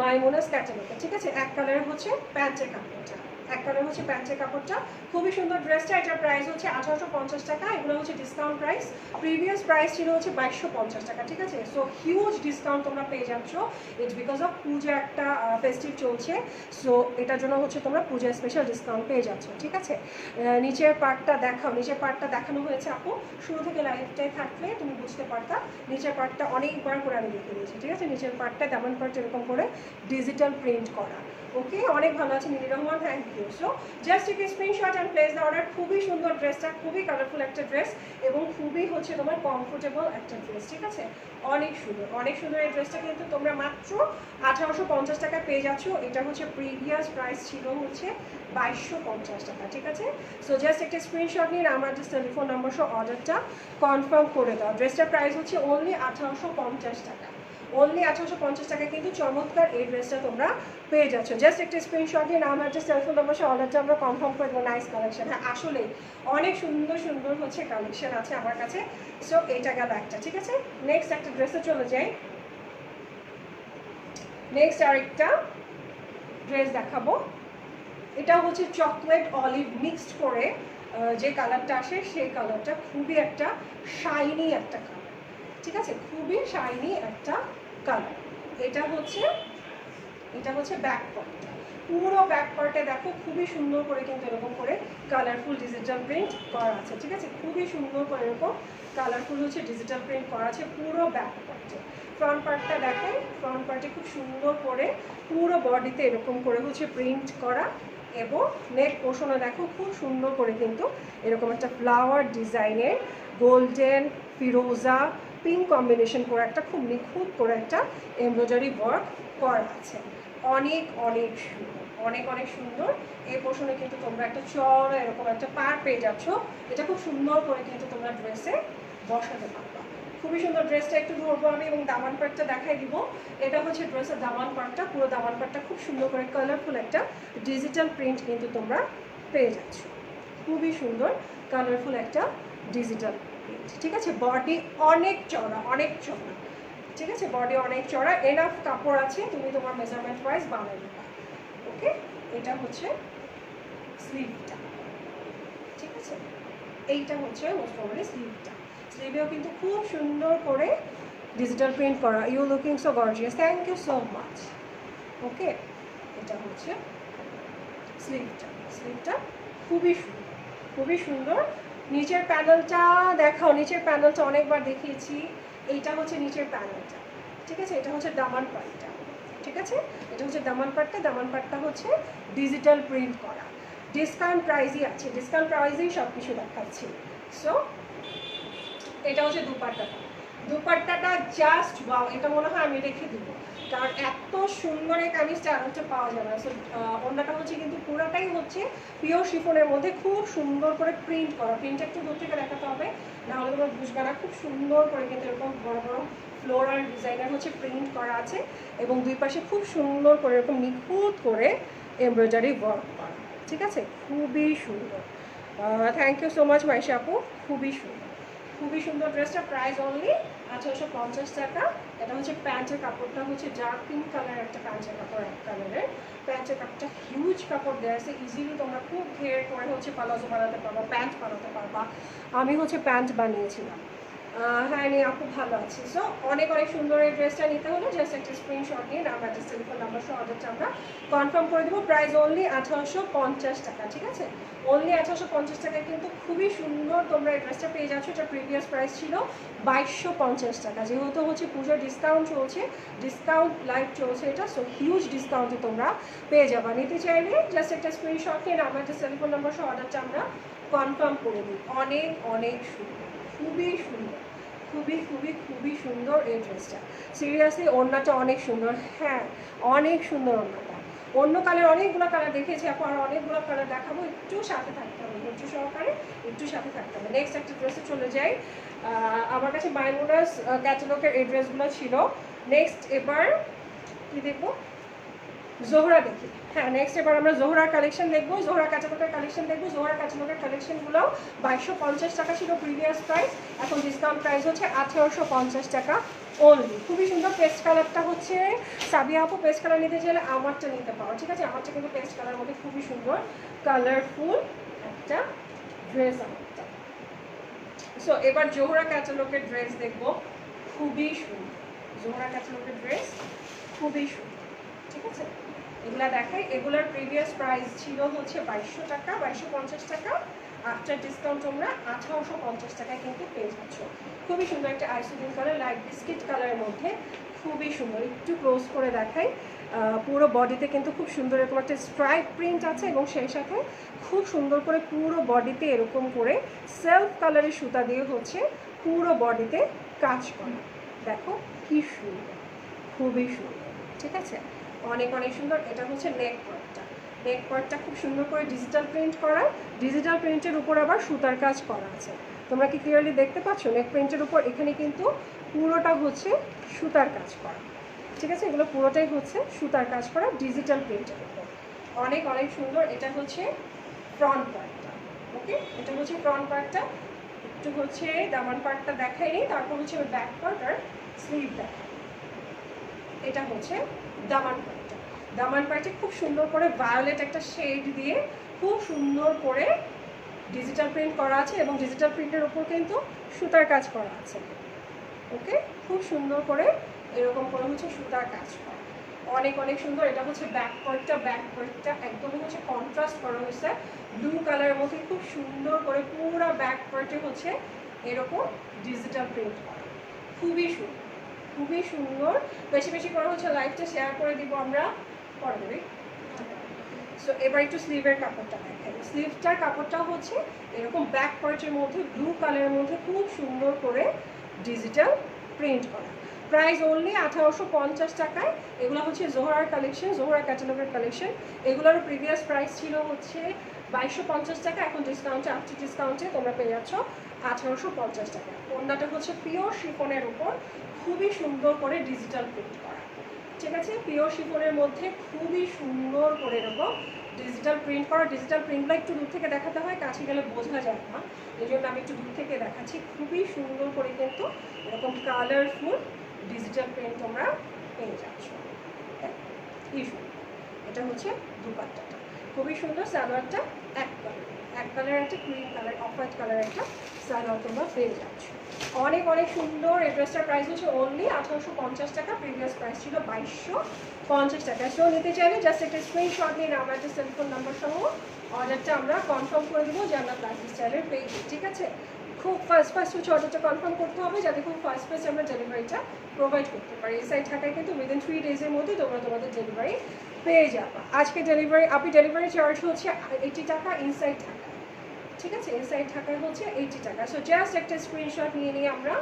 মাইমুনাস ক্যাটালগে, ঠিক আছে। এক কালারের হচ্ছে প্যান্টের কাপড়টা, এক কালার হচ্ছে প্যান্টের কাপড়টা। খুবই সুন্দর ড্রেসটা, এটার প্রাইস হচ্ছে 1850 টাকা। এগুলো হচ্ছে ডিসকাউন্ট প্রাইস, প্রিভিয়াস প্রাইস ছিল হচ্ছে 2250 টাকা, ঠিক আছে। সো হিউজ ডিসকাউন্ট তোমরা পেয়ে যাচ্ছ, ইটস বিকজ অফ পূজা একটা ফেস্টিভ চলছে, সো এটার জন্য হচ্ছে তোমরা পূজার স্পেশাল ডিসকাউন্ট পেয়ে যাচ্ছ, ঠিক আছে। নিচের পার্টটা দেখাও, নিচের পার্টটা দেখানো হয়েছে আপু, শুরু থেকে লাইভটাই থাকলে তুমি বুঝতে পারতা। নিচের পার্টটা অনেকবার করে আমি দেখে দিয়েছি, ঠিক আছে। নিচের পার্টটা তেমন পার্ট এরকম করে ডিজিটাল প্রিন্ট করা, ওকে, অনেক ভালো আছে Nili Rahman, thank you. So just take a screenshot and place the order. খুবই সুন্দর ড্রেসটা, খুবই কালারফুল একটা ড্রেস এবং খুবই হচ্ছে তোমার কমফোর্টেবল একটা ড্রেস, ঠিক আছে। অনেক সুন্দর, অনেক সুন্দর। এই ড্রেসটা কিন্তু তোমরা মাত্র 1850 টাকায় পেয়ে যাচ্ছ। এটা হচ্ছে প্রিভিয়াস প্রাইস ছিল হচ্ছে 2250 টাকা, ঠিক আছে। সো জাস্ট একটা স্ক্রিনশট নিন, আমার জাস্ট টেলিফোন নাম্বার সহ অর্ডারটা কনফার্ম করে দাও। ড্রেসটার প্রাইস হচ্ছে অনলি 1850 টাকা, অনলি 1850 টাকা কিন্তু চমৎকার এই ড্রেসটা তোমরা পেয়ে যাচ্ছ। জাস্ট একটা স্ক্রিনশট দিয়ে নাম অ্যাড্রেস টেলিফোন নাম্বার অর্ডারটা আমরা কনফার্ম করে দেবো। নাইস কালেকশন, হ্যাঁ আসলে অনেক সুন্দর সুন্দর হচ্ছে কালেকশন আছে আমার কাছে। সো এইটা গেল একটা, ঠিক আছে। নেক্সট একটা ড্রেসে চলে যাই। নেক্সট আরেকটা ড্রেস দেখাবো, এটা হচ্ছে চকলেট অলিভ মিক্সড করে যে কালারটা আসে সেই কালারটা, খুবই একটা শাইনি একটা কালার, ঠিক আছে, খুবই শাইনি একটা কালার। এটা হচ্ছে ব্যাক পার্টটা, পুরো ব্যাক পার্টে দেখো খুবই সুন্দর করে কিন্তু এরকম করে কালারফুল ডিজিটাল প্রিন্ট করা আছে, ঠিক আছে। খুবই সুন্দর করে এরকম কালারফুল হচ্ছে ডিজিটাল প্রিন্ট করা আছে পুরো ব্যাক পার্টে। ফ্রন্ট পার্টটা দেখেন, ফ্রন্ট পার্টে খুব সুন্দর করে পুরো বডিতে এরকম করে হচ্ছে প্রিন্ট করা এবং নেক পোর্শনে দেখো খুব সুন্দর করে কিন্তু এরকম একটা ফ্লাওয়ার ডিজাইনের গোল্ডেন ফিরোজা পিঙ্ক কম্বিনেশন করে একটা খুব নিখুঁত করে একটা এমব্রয়ডারি ওয়ার্ক করা আছে। অনেক অনেক সুন্দর, অনেক অনেক সুন্দর। এই পোর্শনে কিন্তু তোমরা একটা চড় এরকম একটা পার পেয়ে যাচ্ছ, এটা খুব সুন্দর করে কিন্তু তোমরা ড্রেসে বসাতে পারবা। খুবই সুন্দর ড্রেসটা একটু ধরবো আমি এবং দামান পার্টটা দেখাই দিব। এটা হচ্ছে ড্রেসের দামান পার্টটা, পুরো দামান পার্টটা খুব সুন্দর করে কালারফুল একটা ডিজিটাল প্রিন্ট কিন্তু তোমরা পেয়ে যাচ্ছ। খুবই সুন্দর কালারফুল একটা ডিজিটাল প্রিন্ট, ঠিক আছে। বডি অনেক চড়া, অনেক চড়া, ঠিক আছে। বডি অনেক চড়া, এনাফ কাপড় আছে, তুমি তোমার মেজারমেন্ট ওয়াইজ বানিয়ে নেবা, ওকে। এটা হচ্ছে স্লিভটা, ঠিক আছে। এইটা হচ্ছে মোস্ট প্রবাবলি স্লিভটা। স্লিভেও কিন্তু খুব সুন্দর করে ডিজিটাল প্রিন্ট করা। You looking so gorgeous, thank you so much, okay. এটা হচ্ছে স্লিভটা, স্লিভটা খুবই সুন্দর, খুবই সুন্দর। নিচের প্যানেলটা দেখাও, নিচের প্যানেলটা অনেকবার দেখিয়েছি। এইটা হচ্ছে নিচের প্যানেলটা, ঠিক আছে। এটা হচ্ছে দামান পার্টটা, ঠিক আছে। এটা হচ্ছে দামান পার্টটা, দামান পার্টটা হচ্ছে ডিজিটাল প্রিন্ট করা। ডিসকাউন্ট প্রাইসই আছে, ডিসকাউন্ট প্রাইসেই সব কিছু দেখাচ্ছি। সো এটা হচ্ছে দুপাট্টাটা, দুপাট্টাটা জাস্ট ওয়াও, এটা মনে হয় আমি রেখে দিব, কারণ এত সুন্দর এই কামিজটা আর হচ্ছে পাওয়া যাবে না। সো অন্যটা হচ্ছে কিন্তু পুরোটাই হচ্ছে পিওর শিফনের মধ্যে খুব সুন্দর করে প্রিন্ট করা। প্রিন্টটা একটু দূর থেকে দেখাতে হবে, নাহলে তোমরা বুঝবে না। খুব সুন্দর করে কিন্তু এরকম বড় বড় ফ্লোরাল ডিজাইনের হচ্ছে প্রিন্ট করা আছে এবং দুই পাশে খুব সুন্দর করে এরকম নিখুঁত করে এমব্রয়ডারি ওয়ার্ক করা, ঠিক আছে। খুবই সুন্দর, thank you so much Maisha আপু, খুবই সুন্দর, খুবই সুন্দর ড্রেসটা। প্রাইস অনলি 1850 টাকা। এটা হচ্ছে প্যান্টের কাপড়টা হচ্ছে ডার্ক পিঙ্ক কালার একটা প্যান্টের কাপড়, এক কালারের প্যান্টের কাপড়টা হিউজ কাপড় দেওয়া আছে। ইজিলি তোমরা খুব ঘের করে হচ্ছে পালাজো বানাতে পারবা, প্যান্ট বানাতে পারবা। আমি হচ্ছে প্যান্ট বানিয়েছিলাম। হ্যাঁ নিয়ে আপু ভালো আছি। সো অনেক অনেক সুন্দর এই ড্রেসটা নিতে হলে জাস্ট একটা স্ক্রিনশট নিয়ে নাম্বার টেলিফোন নাম্বার সহ অর্ডারটা আমরা কনফার্ম করে দেবো। প্রাইস অনলি 1850 টাকা, ঠিক আছে। অনলি 1850 টাকায় কিন্তু খুবই সুন্দর তোমরা এই ড্রেসটা পেয়ে যাচ্ছ। এটা প্রিভিয়াস প্রাইস ছিল 2250 টাকা। যেহেতু হচ্ছে পুজোর ডিসকাউন্ট চলছে, ডিসকাউন্ট লাইভ চলছে এটা, সো হিউজ ডিসকাউন্টে তোমরা পেয়ে যাবা। নিতে চাইলে জাস্ট একটা স্ক্রিনশট নিয়ে নাম্বার টেলিফোন নাম্বার সহ অর্ডারটা আমরা কনফার্ম করে দিই। অনেক অনেক সুন্দর, খুবই সুন্দর, খুবই খুবই খুবই সুন্দর এই ড্রেসটা। সিরিয়াসলি ওড়নাটা অনেক সুন্দর, হ্যাঁ অনেক সুন্দর ওড়নাটা। অন্য কালার অনেকগুলো কালার দেখেছি আপু, আর অনেকগুলো কালার দেখাবো, একটু সাথে থাকতে হবে, ধৈর্য সহকারে একটু সাথে থাকতে হবে। নেক্সট একটা ড্রেসে চলে যাই। আমার কাছে মাইমুনাস ক্যাটালগের এই ড্রেসগুলো ছিল। নেক্সট এবার কি দেখবো, জোহরা দেখি। হ্যাঁ, নেক্সট এবার আমরা জোহরার কালেকশন দেখবো, জোহরা ক্যাটালগের কালেকশন দেখবো। জোহরা ক্যাটালগের কালেকশনগুলো 2250 টাকা ছিল প্রিভিয়াস প্রাইস, এখন ডিসকাউন্ট প্রাইস হচ্ছে 1850 টাকা অনলি। খুবই সুন্দর পেস্ট কালারটা হচ্ছে, সাবিয়া আপু পেস্ট কালার নিতে চাইলে আমারটা নিতে পারো, ঠিক আছে? আমারটা কিন্তু পেস্ট কালার মধ্যে খুবই সুন্দর কালারফুল একটা ড্রেস আমারটা। সো এবার জোহরা ক্যাটালগের ড্রেস দেখবো, খুবই সুন্দর জোহরা ক্যাটালগের ড্রেস, খুবই সুন্দর, ঠিক আছে? এগুলা দেখাই, এগুলার প্রিভিয়াস প্রাইস ছিল হচ্ছে 2200 টাকা, 2250 টাকা। আফটার ডিসকাউন্ট তোমরা 1850 টাকায় কিন্তু পেয়ে যাচ্ছ। খুবই সুন্দর একটা আইসোডিন কালার, লাইট বিস্কিট কালারের মধ্যে, খুবই সুন্দর। একটু ক্লোজ করে দেখাই, পুরো বডিতে কিন্তু খুব সুন্দর এরকম একটা স্ট্রাইপ প্রিন্ট আছে এবং সেই সাথে খুব সুন্দর করে পুরো বডিতে এরকম করে সেলফ কালারের সুতা দিয়ে হচ্ছে পুরো বডিতে কাজ করা। দেখো কি সুন্দর, খুবই সুন্দর, ঠিক আছে? অনেক অনেক সুন্দর। এটা হচ্ছে নেক পার্টটা, নেক পার্টটা খুব সুন্দর করে ডিজিটাল প্রিন্ট করা, ডিজিটাল প্রিন্টের উপর আবার সুতার কাজ করা আছে। তোমরা কি ক্লিয়ারলি দেখতে পাচ্ছ? নেক প্রিন্টের উপর এখানে কিন্তু পুরোটা হচ্ছে সুতার কাজ করা, ঠিক আছে? এগুলো পুরোটাই হচ্ছে সুতার কাজ করা ডিজিটাল প্রিন্টের উপর, অনেক অনেক সুন্দর। এটা হচ্ছে ফ্রন্ট পার্টটা, ওকে? এটা হচ্ছে ফ্রন্ট পার্টটা। একটু হচ্ছে দামান পার্টটা দেখাইনি, তারপর হচ্ছে ব্যাক পার্ট আর স্লিভ দেখা। এটা হচ্ছে দামান পার্টটা, দামান পার্টে খুব সুন্দর করে ভায়োলেট একটা শেড দিয়ে খুব সুন্দর করে ডিজিটাল প্রিন্ট করা আছে এবং ডিজিটাল প্রিন্টের উপর কিন্তু সুতার কাজ করা আছে, ওকে? খুব সুন্দর করে এরকম করে হচ্ছে সুতার কাজ করা, অনেক অনেক সুন্দর। এটা হচ্ছে ব্যাক পার্টটা, ব্যাক পার্টটা একদমই হচ্ছে কন্ট্রাস্ট করা হয়েছে ব্লু কালারের মধ্যে, খুব সুন্দর করে পুরো ব্যাক পার্টে হচ্ছে এরকম ডিজিটাল প্রিন্ট করা, খুবই সুন্দর, খুবই সুন্দর। বেশি বেশি করে হচ্ছে লাইভটা শেয়ার করে দিব আমরা, করে দেবে। সো এবার একটু স্লিভের কাপড়টা দেখাই। স্লিভটার কাপড়টা হচ্ছে এরকম ব্যাক পার্টের মধ্যে ব্লু কালারের মধ্যে খুব সুন্দর করে ডিজিটাল প্রিন্ট করা। প্রাইস অনলি 1850 টাকায়। এগুলো হচ্ছে জোহরার কালেকশন, জোহরা ক্যাটালগের কালেকশন। এগুলোর প্রিভিয়াস প্রাইস ছিল হচ্ছে 2250 টাকা, এখন ডিসকাউন্টে, আফটার ডিসকাউন্টে তোমরা পেয়ে যাচ্ছ 1850 টাকা। ওড়নাটা হচ্ছে পিওর শিফনের উপর খুবই সুন্দর করে ডিজিটাল প্রিন্ট করা, ঠিক আছে? পিওর শিফনের মধ্যে খুবই সুন্দর করে এরকম ডিজিটাল প্রিন্ট করা। ডিজিটাল প্রিন্টগুলো একটু দূর থেকে দেখাতে হয়, কাছে গেলে বোঝা যায় না, এই জন্য আমি একটু দূর থেকে দেখাচ্ছি। খুবই সুন্দর করে কিন্তু এরকম কালারফুল ডিজিটাল প্রিন্ট তোমরা পেয়ে যাচ্ছ, কি সুন্দর। এটা হচ্ছে দুপাট্টাটা, খুবই সুন্দর। সালোয়ারটা এক কালার একটা cream colour, off white colour একটা সালোয়ার তোমরা পেয়ে যাচ্ছ, অনেক অনেক সুন্দর। এই ড্রেসটার প্রাইস হচ্ছে অনলি 1850 টাকা, প্রিভিয়াস প্রাইস ছিল 2250 টাকা। সো নিতে চাইলে জাস্ট একটা স্ক্রিনশট নিয়ে আমরা একটা সেলফোন নাম্বার সহ অর্ডারটা আমরা কনফার্ম করে দেবো যে আমরা লাইফ স্টাইলের পেজে, ঠিক আছে? খুব ফার্স্ট হচ্ছে অর্ডারটা কনফার্ম করতে হবে, যাতে খুব ফার্স্ট আমরা ডেলিভারিটা প্রোভাইড করতে পারি। এই সাইড ঢাকায় কিন্তু উইদিন 3 ডেজের মধ্যে তোমরা তোমাদের ডেলিভারি পেয়ে যাবা। আজকে ডেলিভারি, আপনি ডেলিভারি চার্জ হচ্ছে 80 টাকা ইনসাইড ঢাকা, ঠিক আছে? ইনসাইড ঢাকায় হচ্ছে 80 টাকা। সো জাস্ট একটা স্ক্রিনশট নিয়ে আমরা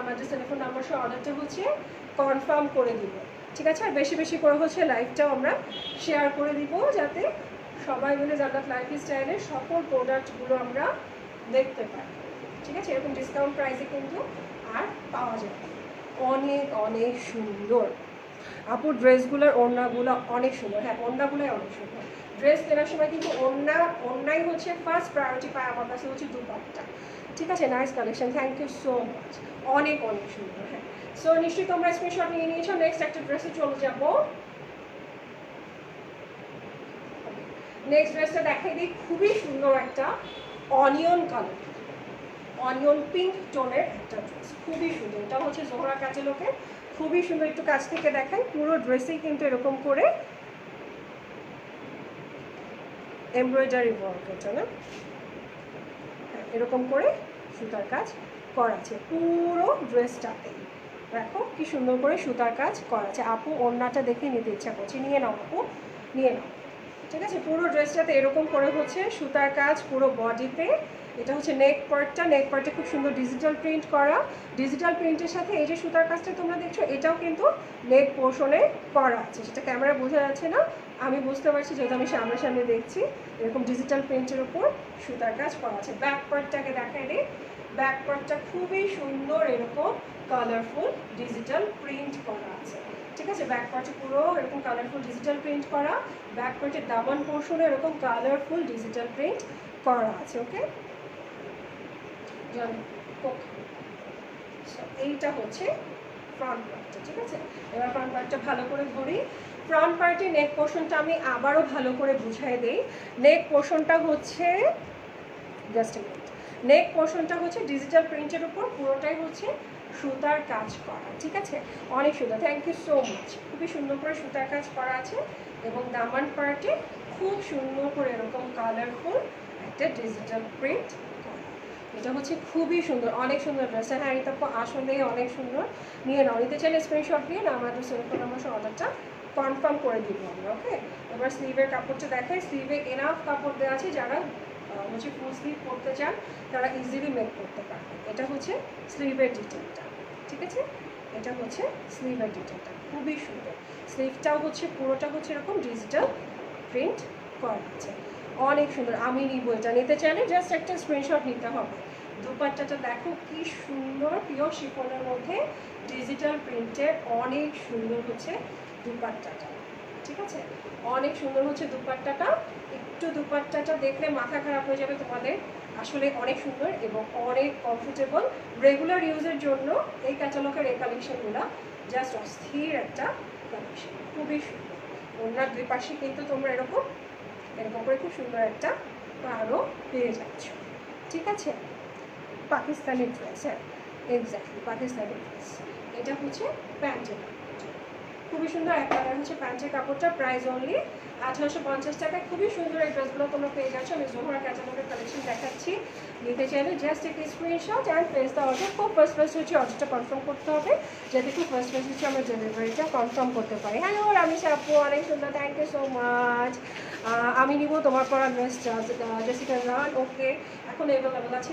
আমাদের টেলিফোন নাম্বার সহ অর্ডারটা হচ্ছে কনফার্ম করে দিব, ঠিক আছে? আর বেশি বেশি করে হচ্ছে লাইভটাও আমরা শেয়ার করে দিব, যাতে সবাই মিলে জান্নাত লাইফস্টাইলের সকল প্রোডাক্টগুলো আমরা দেখতে পাই, ঠিক আছে? এরকম ডিসকাউন্ট প্রাইসে কিন্তু আর পাওয়া যায়, অনেক অনেক সুন্দর। আপুর ড্রেসগুলোর ওড়নাগুলো অনেক সুন্দর, হ্যাঁ ওড়নাগুলোই অনেক সুন্দর। ড্রেস কেনার সময় কিন্তু ওড়নাই হচ্ছে ফার্স্ট প্রায়োরিটি পায় আমার কাছে, হচ্ছে দুপাট্টা, ঠিক আছে? Nice collection, thank you so much, অনেক অনেক সুন্দর। হ্যাঁ, সো নিশ্চয়ই তোমরা স্ক্রিনশট নিয়ে নিয়েছো। নেক্সট একটা ড্রেসে চলে যাবো। নেক্সট ড্রেসটা দেখাই দিই, খুবই সুন্দর একটা অনিয়ন কালার, অনিয়ন পিঙ্ক টোনের একটা ড্রেস, খুবই সুন্দর। এটা হচ্ছে জোহরা ক্যাটালগের, খুবই সুন্দর। একটু কাছ থেকে দেখাই, পুরো ড্রেসেই কিন্তু এরকম করে এমব্রয়ডারি ওয়ার্ক, এটা না এরকম করে সুতার কাজ করা আছে পুরো ড্রেসটাতে। দেখো কি সুন্দর করে সুতার কাজ করা আছে। আপু ওড়নাটা দেখে নিতে ইচ্ছা করছে, নিয়ে নাও আপু, নিয়ে নাও, ঠিক আছে? পুরো ড্রেসটাতে এরকম করে হচ্ছে সুতার কাজ পুরো বডিতে। এটা হচ্ছে নেক পার্টটা, নেক পার্টে খুব সুন্দর ডিজিটাল প্রিন্ট করা। ডিজিটাল প্রিন্টের সাথে এই যে সুতার কাজটা তোমরা দেখছো, এটাও কিন্তু নেক পোর্শনে করা আছে। সেটা ক্যামেরা বোঝা যাচ্ছে না, আমি বুঝতে পারছি যেহেতু আমি সামনে দেখছি। এরকম ডিজিটাল প্রিন্টের উপর সুতার কাজ করা আছে। ব্যাক পার্টটাকে দেখাই দিই, ব্যাক পার্টটা খুবই সুন্দর এরকম কালারফুল ডিজিটাল প্রিন্ট করা আছে। ঠিক আছে, ব্যাক পার্টে পুরো এরকম কালারফুল ডিজিটাল প্রিন্ট করা, ব্যাক পার্টের দামান পোর্শনে এরকম কালারফুল ডিজিটাল প্রিন্ট করা আছে। ওকে, এইটা হচ্ছে ফ্রন্ট পার্টটা। ঠিক আছে, এবার ফ্রন্ট পার্টটা ভালো করে ধরি। ফ্রন্ট পার্টে নেক পোর্শনটা আমি আবারও ভালো করে বুঝাই দিই। নেক পোর্শনটা হচ্ছে জাস্ট নেক পোর্শনটা হচ্ছে ডিজিটাল প্রিন্টের উপর পুরোটাই হচ্ছে সুতার কাজ করা। ঠিক আছে, অনেক সুন্দর, থ্যাংক ইউ সো মাচ। খুবই সুন্দর করে সুতার কাজ করা আছে এবং দামান পার্টে খুব সুন্দর করে এরকম কালারফুল একটা ডিজিটাল প্রিন্ট করা। এটা হচ্ছে খুবই সুন্দর, অনেক সুন্দর ড্রেসটা। হ্যাঁ, এটা আসলেই অনেক সুন্দর। নিয়ে নাও, নিতে চাইলে স্ক্রিনশট দিয়ে না আমাদের সেলফোন নাম্বার অর্ডারটা কনফার্ম করে দিব আমরা। ওকে, এবার স্লিভের কাপড়টা দেখাই। স্লিভে এনাফ কাপড় দেওয়া আছে, যারা হচ্ছে ফুল স্লিভ করতে চান তারা ইজিলি মেক করতে পারবে। এটা হচ্ছে স্লিভের ডিটেলটা। ঠিক আছে, এটা হচ্ছে স্লিভের ডিটেলটা, খুবই সুন্দর। স্লিভটাও হচ্ছে পুরোটা হচ্ছে এরকম ডিজিটাল প্রিন্ট করা আছে, অনেক সুন্দর। আমি নিব, এটা নিতে চাইলে জাস্ট একটা স্ক্রিনশট নিতে হবে। দুপাট্টাটা দেখো কি সুন্দর, পিওর শিফনের মধ্যে ডিজিটাল প্রিন্টের, অনেক সুন্দর হচ্ছে দুপাট্টাটা। ঠিক আছে, অনেক সুন্দর হচ্ছে দুপাট্টাটা। একটু দুপাট্টাটা দেখলে মাথা খারাপ হয়ে যাবে তোমাদের, আসলে অনেক সুন্দর এবং অনেক কমফোর্টেবল। রেগুলার ইউজের জন্য এই ক্যাটালগের এই কালেকশনগুলো জাস্ট অস্থির একটা কালেকশন, খুবই সুন্দর। ওনার দুই পাশে কিন্তু তোমরা এরকম এরকম করে খুব সুন্দর একটা আরও পেয়ে যাচ্ছ। ঠিক আছে, পাকিস্তানি ড্রেস। হ্যাঁ, এক্স্যাক্টলি পাকিস্তানি ড্রেস। এটা হচ্ছে প্যান্টের, খুবই সুন্দর এক কালার হচ্ছে প্যান্টের কাপড়টা। প্রাইস অনলি 1850 টাকায়। খুবই সুন্দর এই ড্রেসগুলো তোমরা পেয়ে যাচ্ছ। আমি জোহরা ক্যাটালগের কালেকশন দেখাচ্ছি, নিতে চাইলে জাস্ট একটা screenshot and place the order. খুব ফার্স্ট হচ্ছে অর্ডারটা কনফার্ম করতে হবে, যাতে খুব ফার্স্ট হচ্ছে আমরা ডেলিভারিটা কনফার্ম করতে পারি। হ্যালো রামিশা আপু, অনেক সুন্দর, থ্যাংক ইউ সো মাচ। আমি নিব তোমার পরা ড্রেসটা, জেসিকা রান। ওকে, এখন অ্যাভেলেবেল আছে,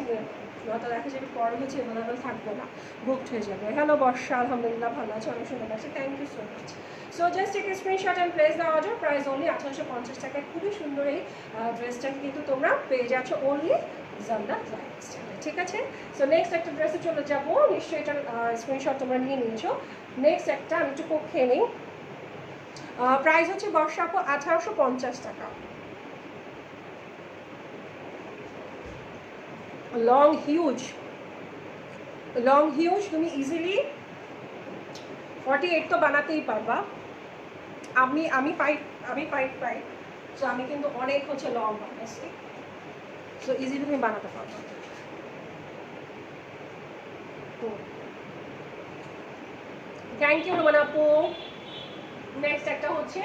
নয়তো দেখা যাবে পরে হচ্ছে অ্যাভেলেবেল থাকবে না, বুকড হয়ে যাবে। হ্যালো বর্ষা, আলহামদুলিল্লাহ ভালো আছে, অনেক সুন্দর আছে, thank you so much. So just take screenshot and place the order. Price only 1850 টাকায়। খুবই সুন্দর এই ড্রেসটা কিন্তু তোমরা পেয়ে যাচ্ছ অনলি জান্নাত লাইফস্টাইলে। ঠিক আছে, সো নেক্সট একটা ড্রেসে চলে যাবো। নিশ্চয়ই এটার স্ক্রিনশট তোমরা নিয়ে নিয়েছো। নেক্সট একটা আমি একটু কোক খেয়ে নিই। প্রাইস হচ্ছে বর্ষা আপু 1850 টাকা। লং হিউজ, তুমি ইজিলি 48 তো বানাতেই পারবা। আমি 5'5", সো আমি কিন্তু অনেক হচ্ছে লং বানাইছি, সো ইজিলি তুমি বানাতে পারবা। থ্যাংক ইউ রোমান আপু। নেক্সট একটা হচ্ছে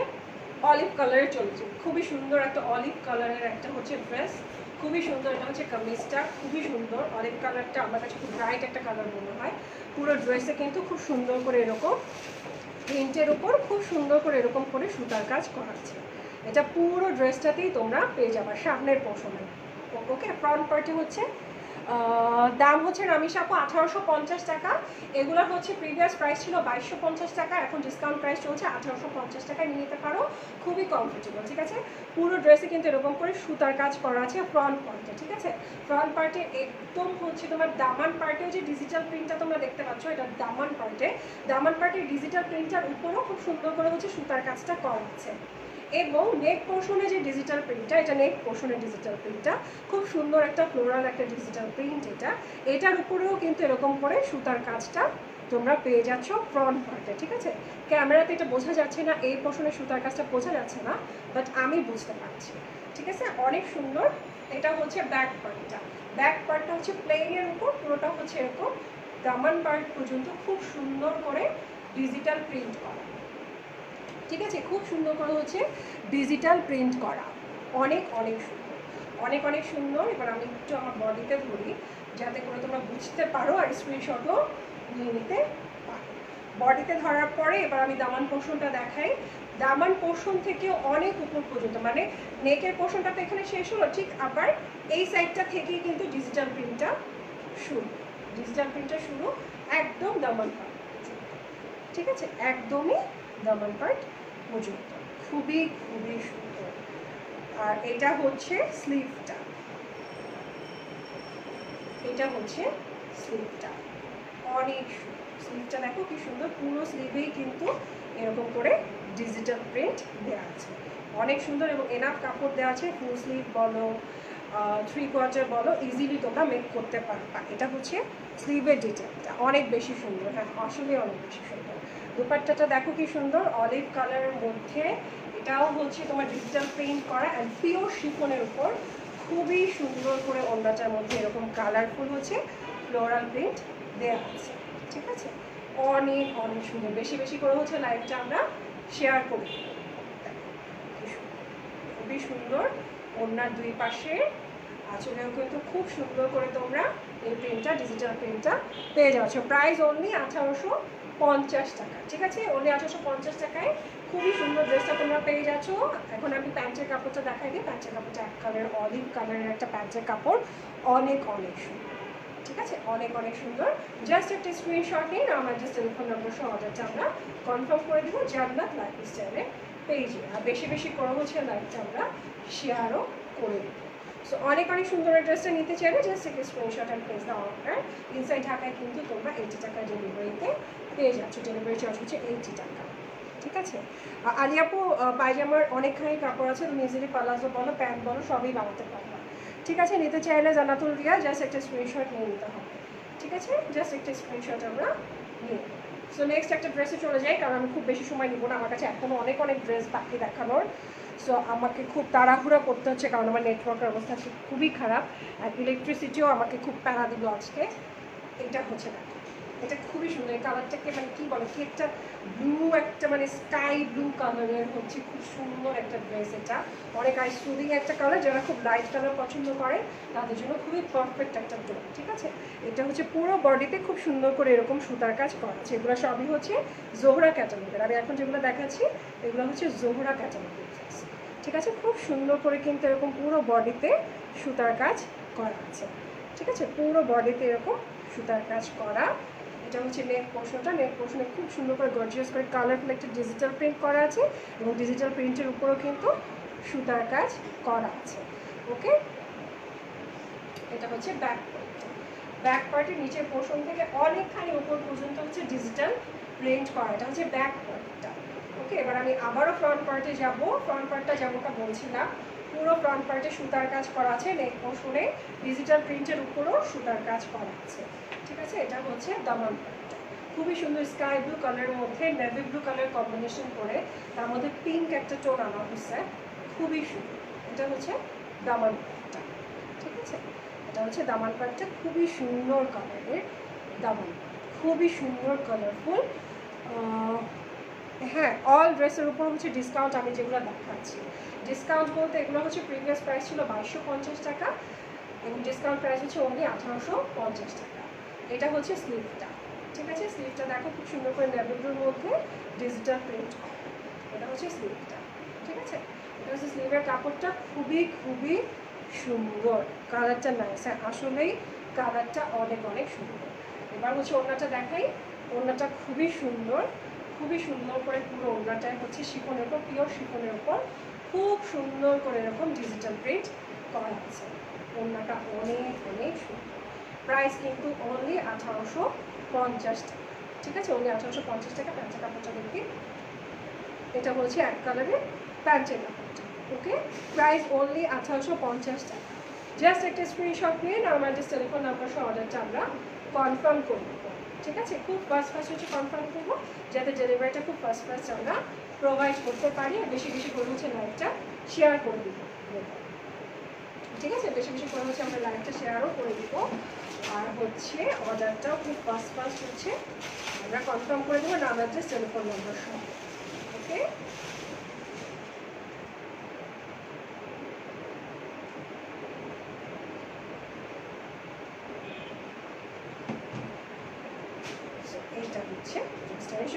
অলিভ কালারে চলেছে, খুবই সুন্দর একটা অলিভ কালারের একটা হচ্ছে ড্রেস, খুবই সুন্দর। এটা হচ্ছে কামিজটা, খুবই সুন্দর। অলিভ কালারটা আমার কাছে খুব ব্রাইট একটা কালার মনে হয়। পুরো ড্রেসে কিন্তু খুব সুন্দর করে এরকম প্রিন্টের উপর খুব সুন্দর করে এরকম করে সুতার কাজ করা আছে। এটা পুরো ড্রেসটাতেই তোমরা পেয়ে যাবে সামনের পোর্শনে। ওকে, ফ্রন্ট পার্টে হচ্ছে দাম হচ্ছে রামিশা আপু 1850 টাকা। এগুলোর হচ্ছে প্রিভিয়াস প্রাইস ছিল 2250 টাকা, এখন ডিসকাউন্ট প্রাইস চলছে 1850 টাকায় নিয়ে নিতে পারো, খুবই কমফোর্টেবল। ঠিক আছে, পুরো ড্রেসে কিন্তু এরকম করে সুতার কাজ করা আছে ফ্রন্ট পার্টে। ঠিক আছে, ফ্রন্ট পার্টে একদম হচ্ছে তোমার দামান পার্টেও যে ডিজিটাল প্রিন্টটা তোমরা দেখতে পাচ্ছ, এটা দামান পার্টের ডিজিটাল প্রিন্টার উপরও খুব সুন্দর করে হচ্ছে সুতার কাজটা করা আছে। এবং নেক পোর্শনে যে ডিজিটাল প্রিন্টটা, এটা নেক পোর্শনের ডিজিটাল প্রিন্টটা, খুব সুন্দর একটা ফ্লোরাল একটা ডিজিটাল প্রিন্ট। এটার উপরেও কিন্তু এরকম করে সুতার কাজটা তোমরা পেয়ে যাচ্ছ ফ্রন্ট পার্টে। ঠিক আছে, ক্যামেরাতে এটা বোঝা যাচ্ছে না, এই পোর্শনে সুতার কাজটা বোঝা যাচ্ছে না, বাট আমি বুঝতে পারছি। ঠিক আছে, অনেক সুন্দর। এটা হচ্ছে ব্যাক পার্টটা হচ্ছে প্লেনের উপর পুরোটা হচ্ছে এরকম দামান পার্ট পর্যন্ত খুব সুন্দর করে ডিজিটাল প্রিন্ট করা। ঠিক আছে, খুব সুন্দর করে হচ্ছে ডিজিটাল প্রিন্ট করা, অনেক সুন্দর। এবার আমি একটু আমার বডিতে ধরি যাতে করে তোমরা বুঝতে পারো আর স্ক্রিনশটও নিয়ে নিতে পারো। বডিতে ধরার পরে এবার আমি দামান পোর্শনটা দেখাই। দামান পোর্শন থেকে অনেক উপর পর্যন্ত, মানে নেকের পোর্শনটা তো এখানে শেষ হলো, ঠিক আবার এই সাইডটা থেকেই কিন্তু ডিজিটাল প্রিন্টটা শুরু, একদম দামান পার্ট। ঠিক আছে, একদমই দামান পার্ট পর্যন্ত, খুবই সুন্দর। আর এটা হচ্ছে স্লিভটা, এটা হচ্ছে স্লিভটা, অনেক স্লিভটা দেখো কি সুন্দর, পুরো স্লিভেই কিন্তু এরকম করে ডিজিটাল প্রিন্ট দেওয়া আছে, অনেক সুন্দর এবং এনাফ কাপড় দেওয়া আছে। ফুল স্লিভ বলো 3/4 বলো ইজিলি তোমরা মেক করতে পারবা। এটা হচ্ছে স্লিভের ডিটেলটা, অনেক বেশি সুন্দর, হ্যাঁ আসলে অনেক বেশি সুন্দর। দুপাট্টাটা দেখো কি সুন্দর, অলিভ কালারের মধ্যে, এটাও হচ্ছে তোমার ডিজিটাল প্রিন্ট করা অ্যান্ড পিওর শিফনের উপর খুবই সুন্দর করে ওড়নাটার মধ্যে এরকম কালারফুল হচ্ছে ফ্লোরাল প্রিন্ট দেওয়া আছে, ঠিক আছে, অনেক অনেক সুন্দর। বেশি বেশি করে হচ্ছে লাইভটা আমরা শেয়ার করি, খুবই সুন্দর। ওড়নার দুই পাশে আঁচলেও কিন্তু খুব সুন্দর করে তোমরা এই প্রিন্টটা, ডিজিটাল প্রিন্টটা পেয়ে যাচ্ছ। প্রাইস অনলি 1850 টাকা, ঠিক আছে, অনলি 1850 টাকায় খুবই সুন্দর ড্রেসটা তোমরা পেয়ে যাচ্ছ। এখন আমি প্যান্টের কাপড়টা দেখাই দিই। প্যান্টের কাপড়টা এক কালার, অলিভ কালারের একটা প্যান্টের কাপড়, অনেক অনেক সুন্দর, ঠিক আছে, অনেক অনেক সুন্দর। জাস্ট একটা স্ক্রিনশট নিন, আমার জাস্ট টেলিফোন নম্বর সহ অর্ডারটা আমরা কনফার্ম করে দেবো জান্নাত লাইফস্টাইলের পেজে। আর বেশি বেশি করে হচ্ছে লাইভটা আমরা শেয়ারও করে দেবো। সো অনেক অনেক সুন্দর ড্রেসটা নিতে চাইলে জাস্ট একটা screenshot and place the order. Inside ঢাকায় কিন্তু তোমরা 80 টাকা ডেলিভারিতে পেয়ে যাচ্ছ, ডেলিভারি চার্জ হচ্ছে 80 টাকা, ঠিক আছে। আলিয়াপু পায়জামার অনেকখানি কাপড় আছে, তুমি ইজিলি পালাজো বলো প্যান্ট বলো সবই বানাতে পারবা, ঠিক আছে। নিতে চাইলে জান্নাতুল রিয়া জাস্ট একটা স্ক্রিনশট নিয়ে নিতে হবে, ঠিক আছে, জাস্ট একটা স্ক্রিনশট আমরা নিয়ে। সো নেক্সট একটা ড্রেসে চলে যাই, কারণ আমি খুব বেশি সময় নিব না, আমার কাছে এখনও অনেক অনেক ড্রেস বাকি দেখানোর। সো আমাকে খুব তাড়াহুড়া করতে হচ্ছে, কারণ আমার নেটওয়ার্কের অবস্থা খুবই খারাপ, আর ইলেকট্রিসিটিও আমাকে খুব প্যারা দিল আজকে। এটা হচ্ছে দেখো, এটা খুবই সুন্দর, এই কালারটাকে মানে কী বলে কি একটা ব্লু, একটা মানে স্কাই ব্লু কালারের হচ্ছে খুব সুন্দর একটা ড্রেস। এটা অনেক আই সুদিং একটা কালার, যারা খুব লাইট কালার পছন্দ করে তাদের জন্য খুবই পারফেক্ট একটা ড্রেস, ঠিক আছে। এটা হচ্ছে পুরো বডিতে খুব সুন্দর করে এরকম সুতার কাজ করা আছে, এগুলো সবই হচ্ছে জোহরা ক্যাটালগের। আমি এখন যেগুলো দেখাচ্ছি এগুলো হচ্ছে জোহরা ক্যাটালগের ড্রেস, ঠিক আছে, খুব সুন্দর করে কিন্তু এরকম পুরো বডিতে সুতার কাজ করা আছে, ঠিক আছে, পুরো বডিতে এরকম সুতার কাজ করা। এটা হচ্ছে নেক পোর্শনটা, নেক পোর্শনে খুব সুন্দর করে গর্জিয়াস করে কালারফুল একটা ডিজিটাল প্রিন্ট করা আছে, এবং ডিজিটাল প্রিন্টের উপরেও কিন্তু সুতার কাজ করা আছে, ওকে। এটা হচ্ছে ব্যাক পার্ট, ব্যাক পার্টের নিচের পোর্শন থেকে অনেকখানি উপর পর্যন্ত হচ্ছে ডিজিটাল প্রিন্ট করা, এটা হচ্ছে ব্যাক পার্টটা, ওকে। এবার আমি আবারও ফ্রন্ট পার্টে যাব। ফ্রন্ট পার্টটা যেমনটা বলছিলাম, পুরো ফ্রন্ট পার্টে সুতার কাজ করা আছে, নেক পোর্শনে ডিজিটাল প্রিন্টের উপরও সুতার কাজ করা আছে, ঠিক আছে। এটা হচ্ছে দামান পার্টটা, খুবই সুন্দর স্কাই ব্লু কালারের মধ্যে নেভি ব্লু কালার কম্বিনেশন করে তার মধ্যে পিঙ্ক একটা টোন আনা হচ্ছে, খুবই সুন্দর। এটা হচ্ছে দামান পার্টটা, ঠিক আছে, এটা হচ্ছে দামান পার্টটা, খুবই সুন্দর কালারের দামান, খুবই সুন্দর কালারফুল। হ্যাঁ, অল ড্রেসের উপর হচ্ছে ডিসকাউন্ট, আমি যেগুলো দেখাচ্ছি ডিসকাউন্ট বলতে এগুলো হচ্ছে প্রিভিয়াস প্রাইস ছিল 2250 টাকা, এবং ডিসকাউন্ট প্রাইস হচ্ছে অনলি 1850 টাকা। এটা হচ্ছে স্লিভটা, ঠিক আছে, স্লিভটা দেখো খুব সুন্দর করে নেভির মধ্যে ডিজিটাল প্রিন্ট, এটা হচ্ছে স্লিভটা, ঠিক আছে। এটা হচ্ছে স্লিভের কাপড়টা, খুবই খুবই সুন্দর, কালারটা নাইস, হ্যাঁ আসলেই কালারটা অনেক অনেক সুন্দর। এবার হচ্ছে ওড়নাটা দেখাই, ওড়নাটা খুবই সুন্দর, খুবই সুন্দর করে পুরো ওড়নাটায় হচ্ছে শিফনের উপর, পিওর শিফনের উপর খুব সুন্দর করে এরকম ডিজিটাল প্রিন্ট করা আছে, ওড়নাটা অনেক অনেক সুন্দর। প্রাইস কিন্তু অনলি 1850 টাকা, ঠিক আছে, অনলি 1850 টাকা। প্যান্টের কাপড়টা দেখি, এটা হচ্ছে এক কালারের প্যান্টের কাপড়টা, ওকে। প্রাইস অনলি 1850 টাকা। জাস্ট একটা স্ক্রিনশট নিয়ে আমার জাস্ট টেলিফোন নাম্বার সহ অর্ডারটা আমরা কনফার্ম করে দেবো, ঠিক আছে। খুব ফার্স্ট হচ্ছে কনফার্ম করবো, যাতে ডেলিভারিটা খুব ফার্স্ট আমরা প্রোভাইড করতে পারি। বেশি বেশি করে হচ্ছে লাইভটা শেয়ার করে দিব, ঠিক আছে, বেশি বেশি করে হচ্ছে আমরা লাইভটা শেয়ারও করে দিব। আর হচ্ছে অর্ডারটাও খুব ফার্স্ট হচ্ছে আমরা কনফার্ম করে দেবো, নাম অ্যাড্রেস টেলিফোন নাম্বার সহ, ওকে। এইটা হচ্ছে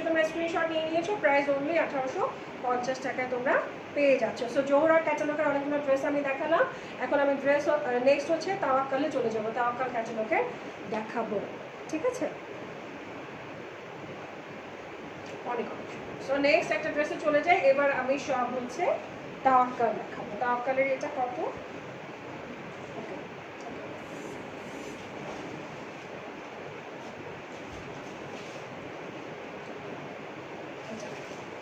তোমরা স্ক্রিনশট নিয়ে নিয়েছো, প্রাইস অনলি 1850 টাকায় তোমরা পেয়ে যাচ্ছ। সো জোহরার ক্যাটালগের অনেকগুলো ড্রেস আমি দেখালাম, এখন আমি ড্রেস নেক্সট হচ্ছে তাওয়াক্কালে চলে যাবো, তাওয়াক্কাল ক্যাটালগের দেখাবো, ঠিক আছে। অনেক অনেক সো নেক্সট একটা ড্রেসে চলে যাই। এবার আমি সব হচ্ছে তাওয়াক্কাল দেখাবো। তাওয়াক্কালের এটা কত,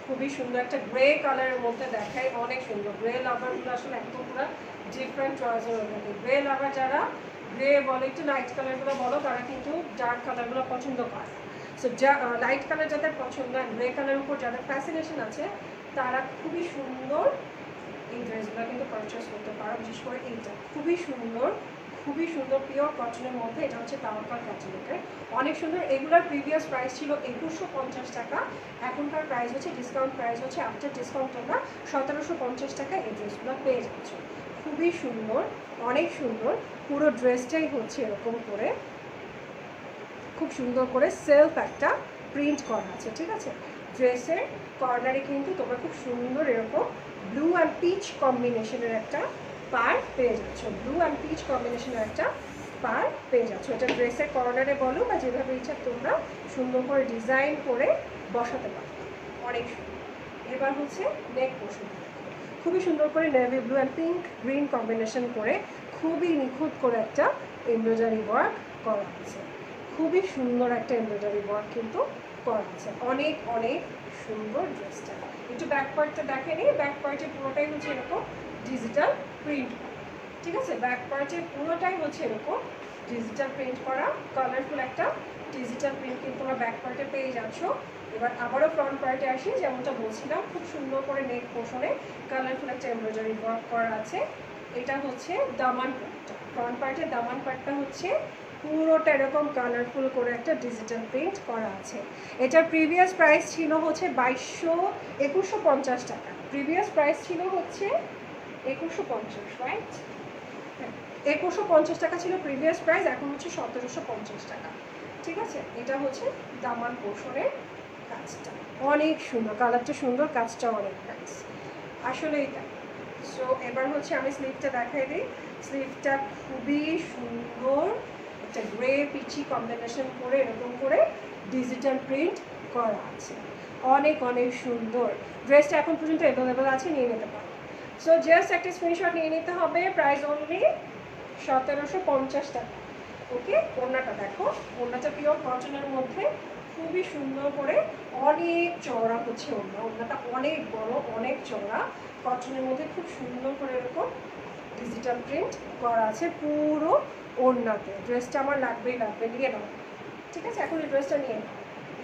খুবই সুন্দর একটা গ্রে কালারের মধ্যে দেখায়, অনেক সুন্দর। গ্রে লাভারগুলো আসলে একদম পুরো ডিফারেন্ট চয়েসের হয়ে থাকে। গ্রে লাভার যারা, গ্রে বলো একটু লাইট কালারগুলো বলো, তারা কিন্তু ডার্ক কালারগুলো পছন্দ করে। সো যা লাইট কালার যাদের পছন্দ, গ্রে কালারের উপর যাদের ফ্যাসিনেশন আছে, তারা খুবই সুন্দর এই ড্রেসগুলো কিন্তু পারচেস করতে পারো। বিশেষ করে এইটা খুবই সুন্দর, খুবই সুন্দর পিওর কটনের মধ্যে। এটা হচ্ছে তাওয়াক্কাল ক্যাটালগের, অনেক সুন্দর। এগুলোর প্রিভিয়াস প্রাইস ছিল 2150 টাকা, এখনকার প্রাইস হচ্ছে, ডিসকাউন্ট প্রাইস হচ্ছে আফটার ডিসকাউন্ট তোমরা 1750 টাকা এই ড্রেসগুলো পেয়ে যাচ্ছ। খুবই সুন্দর, অনেক সুন্দর। পুরো ড্রেসটাই হচ্ছে এরকম করে খুব সুন্দর করে সেলফ একটা প্রিন্ট করা আছে, ঠিক আছে। ড্রেসের কর্নারে কিন্তু তোমরা খুব সুন্দর এরকম ব্লু অ্যান্ড পিচ কম্বিনেশনের একটা পার পেয়ে যাচ্ছ, ব্লু অ্যান্ড পিচ কম্বিনেশনের একটা পার পেয়ে যাচ্ছ। এটা ড্রেসের কর্নারে বলো বা যেভাবে ইচ্ছা তোমরা সুন্দর করে ডিজাইন করে বসাতে পারো, অনেক সুন্দর। এবার হচ্ছে নেক পোর্শন, খুবই সুন্দর করে navy blue and pink green combination করে খুবই নিখুঁত করে একটা এমব্রয়ডারি ওয়ার্ক করা আছে, খুবই সুন্দর একটা এমব্রয়ডারি ওয়ার্ক কিন্তু করা আছে, অনেক অনেক সুন্দর ড্রেসটা। একটু ব্যাক পার্টটা দেখে নিই, ব্যাক পার্টে পুরোটাই হচ্ছে এরকম ডিজিটাল প্রিন্ট, ঠিক আছে। ব্যাক পার্টে পুরোটাই হচ্ছে এরকম ডিজিটাল প্রিন্ট করা, কালারফুল একটা ডিজিটাল প্রিন্ট কিন্তু তোমরা ব্যাক পার্টে পেয়ে যাচ্ছ। এবার আবারও ফ্রন্ট পার্টে আসি, যেমনটা বলছিলাম খুব সুন্দর করে নেক পোর্শনে কালারফুল একটা এমব্রয়ডারি ওয়ার্ক করা আছে। এটা হচ্ছে দামান পার্টটা, ফ্রন্ট পার্টের দামান পার্টটা হচ্ছে পুরোটা এরকম কালারফুল করে একটা ডিজিটাল প্রিন্ট করা আছে। এটার প্রিভিয়াস প্রাইস ছিল হচ্ছে 2150 টাকা, প্রিভিয়াস প্রাইস ছিল হচ্ছে 2150, রাইট? 2150 টাকা ছিল প্রিভিয়াস প্রাইস, এখন হচ্ছে 1750 টাকা, ঠিক আছে। এটা হচ্ছে দামান পোর্শনের কাজটা, অনেক সুন্দর, কালারটা সুন্দর, কাজটা অনেক নাইস, আসলেই তাই। সো এবার হচ্ছে আমি স্লিভটা দেখাই দিই। স্লিভটা খুবই সুন্দর একটা গ্রে পিচি কম্বিনেশন করে এরকম করে ডিজিটাল প্রিন্ট করা আছে, অনেক অনেক সুন্দর। ড্রেসটা এখন পর্যন্ত অ্যাভেলেবেল আছে, নিয়ে নিতে পারো। সো জাস্ট একটা স্ক্রিনশট নিয়ে নিতে হবে, প্রাইস অনলি 1750 টাকা। ওকে, ওড়নাটা দেখো, ওড়নাটা পিওর কটনের মধ্যে খুবই সুন্দর করে অনেক চওড়া হচ্ছে ওড়না, ওড়নাটা অনেক বড় অনেক চওড়া, কটনের মধ্যে খুব সুন্দর করে এরকম ডিজিটাল প্রিন্ট করা আছে পুরো ওড়নাতে। ড্রেসটা আমার লাগবেই লাগবে, নিয়ে নাও, ঠিক আছে। এখন এই ড্রেসটা নিয়ে নাও।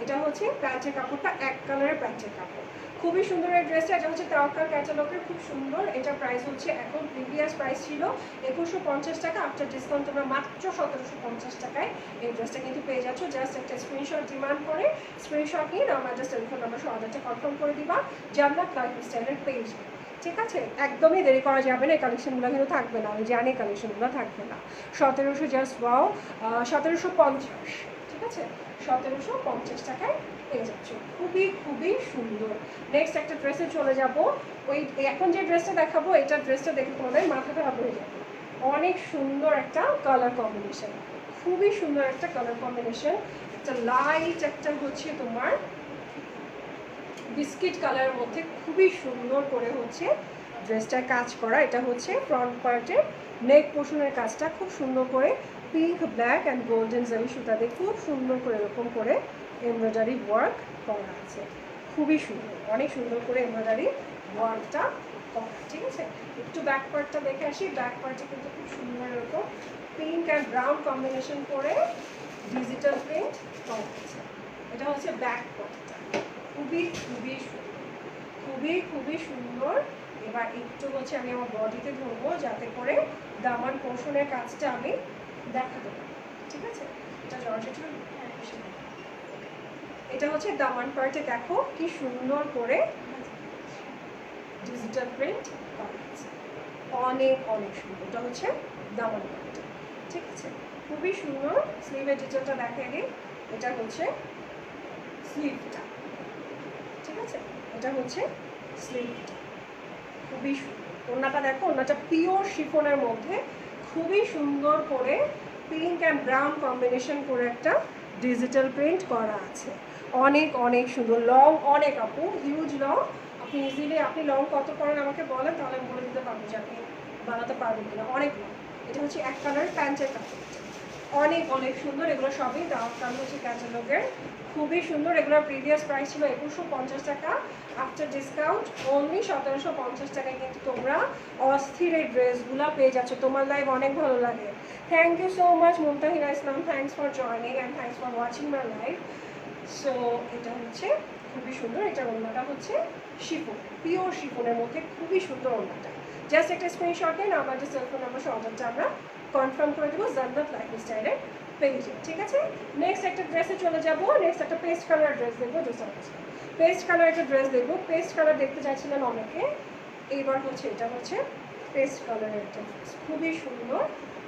এটা হচ্ছে প্যান্টের কাপড়টা, এক কালারের প্যান্টের কাপড়, খুবই সুন্দর এই ড্রেসটা। এটা হচ্ছে তাওয়াক্কাল ক্যাটালগের, খুব সুন্দর। এটা প্রাইস হচ্ছে, এখন প্রিভিয়াস প্রাইস ছিল 2150 টাকা, আফটার ডিসকাউন্ট তোমরা মাত্র 1750 টাকায় এই ড্রেসটা কিন্তু পেয়ে যাচ্ছ। জাস্ট একটা স্ক্রিনশট ডিমান্ড করে স্ক্রিনশট নিয়ে আমার জাস্ট টেলিফোন নাম্বার সহ অর্ডারটা কনফার্ম করে দিবা জান্নাত লাইফস্টাইলের পেজে, ঠিক আছে। একদমই দেরি করা যাবে না, এই কালেকশনগুলো কিন্তু থাকবে না, আমি জানি কালেকশনগুলো থাকবে না। 1700 জাস্ট ওয়াও, 1750, ঠিক আছে, 1750 টাকায় পেয়ে যাচ্ছ, খুবই খুবই সুন্দর। নেক্সট একটা ড্রেসে চলে যাব। ওই এখন যে ড্রেসটা দেখাবো, এটা ড্রেসটা দেখে তোমাদের মাথা খারাপ হয়ে যাবে, অনেক সুন্দর একটা কালার কম্বিনেশন, খুবই সুন্দর একটা কালার কম্বিনেশন। একটা লাইট একটা হচ্ছে তোমার বিস্কিট কালারের মধ্যে খুবই সুন্দর করে হচ্ছে ড্রেসটার কাজ করা। এটা হচ্ছে ফ্রন্ট পার্টের নেক পোর্শনের কাজটা খুব সুন্দর করে পিঙ্ক ব্ল্যাক অ্যান্ড গোল্ডেন জারি সুতা দিয়ে খুব সুন্দর করে এরকম করে এমব্রয়ডারি ওয়ার্ক করা আছে, খুবই সুন্দর, অনেক সুন্দর করে এমব্রয়ডারি ওয়ার্কটা করা, ঠিক আছে। একটু ব্যাক পার্টটা দেখে আসি, ব্যাক পার্টে কিন্তু খুব সুন্দর এরকম পিঙ্ক অ্যান্ড ব্রাউন কম্বিনেশন করে ডিজিটাল প্রিন্ট করা আছে। এটা হচ্ছে ব্যাক পার্টটা, খুবই খুবই সুন্দর, খুবই খুবই সুন্দর। এবার একটু হচ্ছে আমি আমার বডিতে ধরবো যাতে করে দামান পোর্শনের কাজটা আমি দেখাতে পারি, ঠিক আছে। এটা জর্জেটের, এটা হচ্ছে দামান পার্টে, দেখো কি সুন্দর করে ডিজিটাল প্রিন্ট করা আছে, অনেক অনেক সুন্দর। এটা হচ্ছে দামান পার্ট, ঠিক আছে, খুবই সুন্দর। স্লিভের ডিটেলটা দেখাই দিই, এটা হচ্ছে স্লিভটা, ঠিক আছে, এটা হচ্ছে স্লিভটা, খুবই সুন্দর। ওড়নাটা দেখো, ওড়নাটা পিওর শিফনের মধ্যে খুবই সুন্দর করে পিঙ্ক অ্যান্ড ব্রাউন কম্বিনেশন করে একটা ডিজিটাল প্রিন্ট করা আছে, অনেক অনেক সুন্দর। লং অনেক আপু, হিউজ লং, আপনি ইজিলি, আপনি লং কত করেন আমাকে বলেন, তাহলে আমি বলে দিতে পারবো যে আপনি বানাতে পারবেন কিনা, অনেক লং। এটা হচ্ছে এক কালার প্যান্টের কাপড়, অনেক অনেক সুন্দর। এগুলো সবই তাওয়াক্কাল হচ্ছে ক্যাটালগের খুবই সুন্দর। এগুলোর প্রিভিয়াস প্রাইস ছিল 2150 টাকা, আফটার ডিসকাউন্ট অনলি 1750 টাকায় কিন্তু তোমরা অস্থির এই ড্রেসগুলো পেয়ে যাচ্ছ। তোমার লাইভ অনেক ভালো লাগে। Thank you so much Mumtahina Islam, thanks for joining and thanks for watching my live. So এটা হচ্ছে খুবই সুন্দর। এটার ওড়নাটা হচ্ছে শিফন, পিওর শিফনের মধ্যে খুবই সুন্দর ওড়নাটা। জাস্ট একটা স্ক্রিনশট নিন, আমার যে সেলফোন নাম্বার অর্ডারটা আমরা কনফার্ম করে দেবো জান্নাত লাইফস্টাইলের পেজে, ঠিক আছে। নেক্সট একটা ড্রেসে চলে যাবো। নেক্সট একটা পেস্ট কালার ড্রেস দেখবো। পেস্ট কালার একটা ড্রেস দেখবো। পেস্ট কালার দেখতে চাইছিলেন অনেকে, এইবার হচ্ছে এটা হচ্ছে পেস্ট কালারের একটা ড্রেস, খুবই সুন্দর।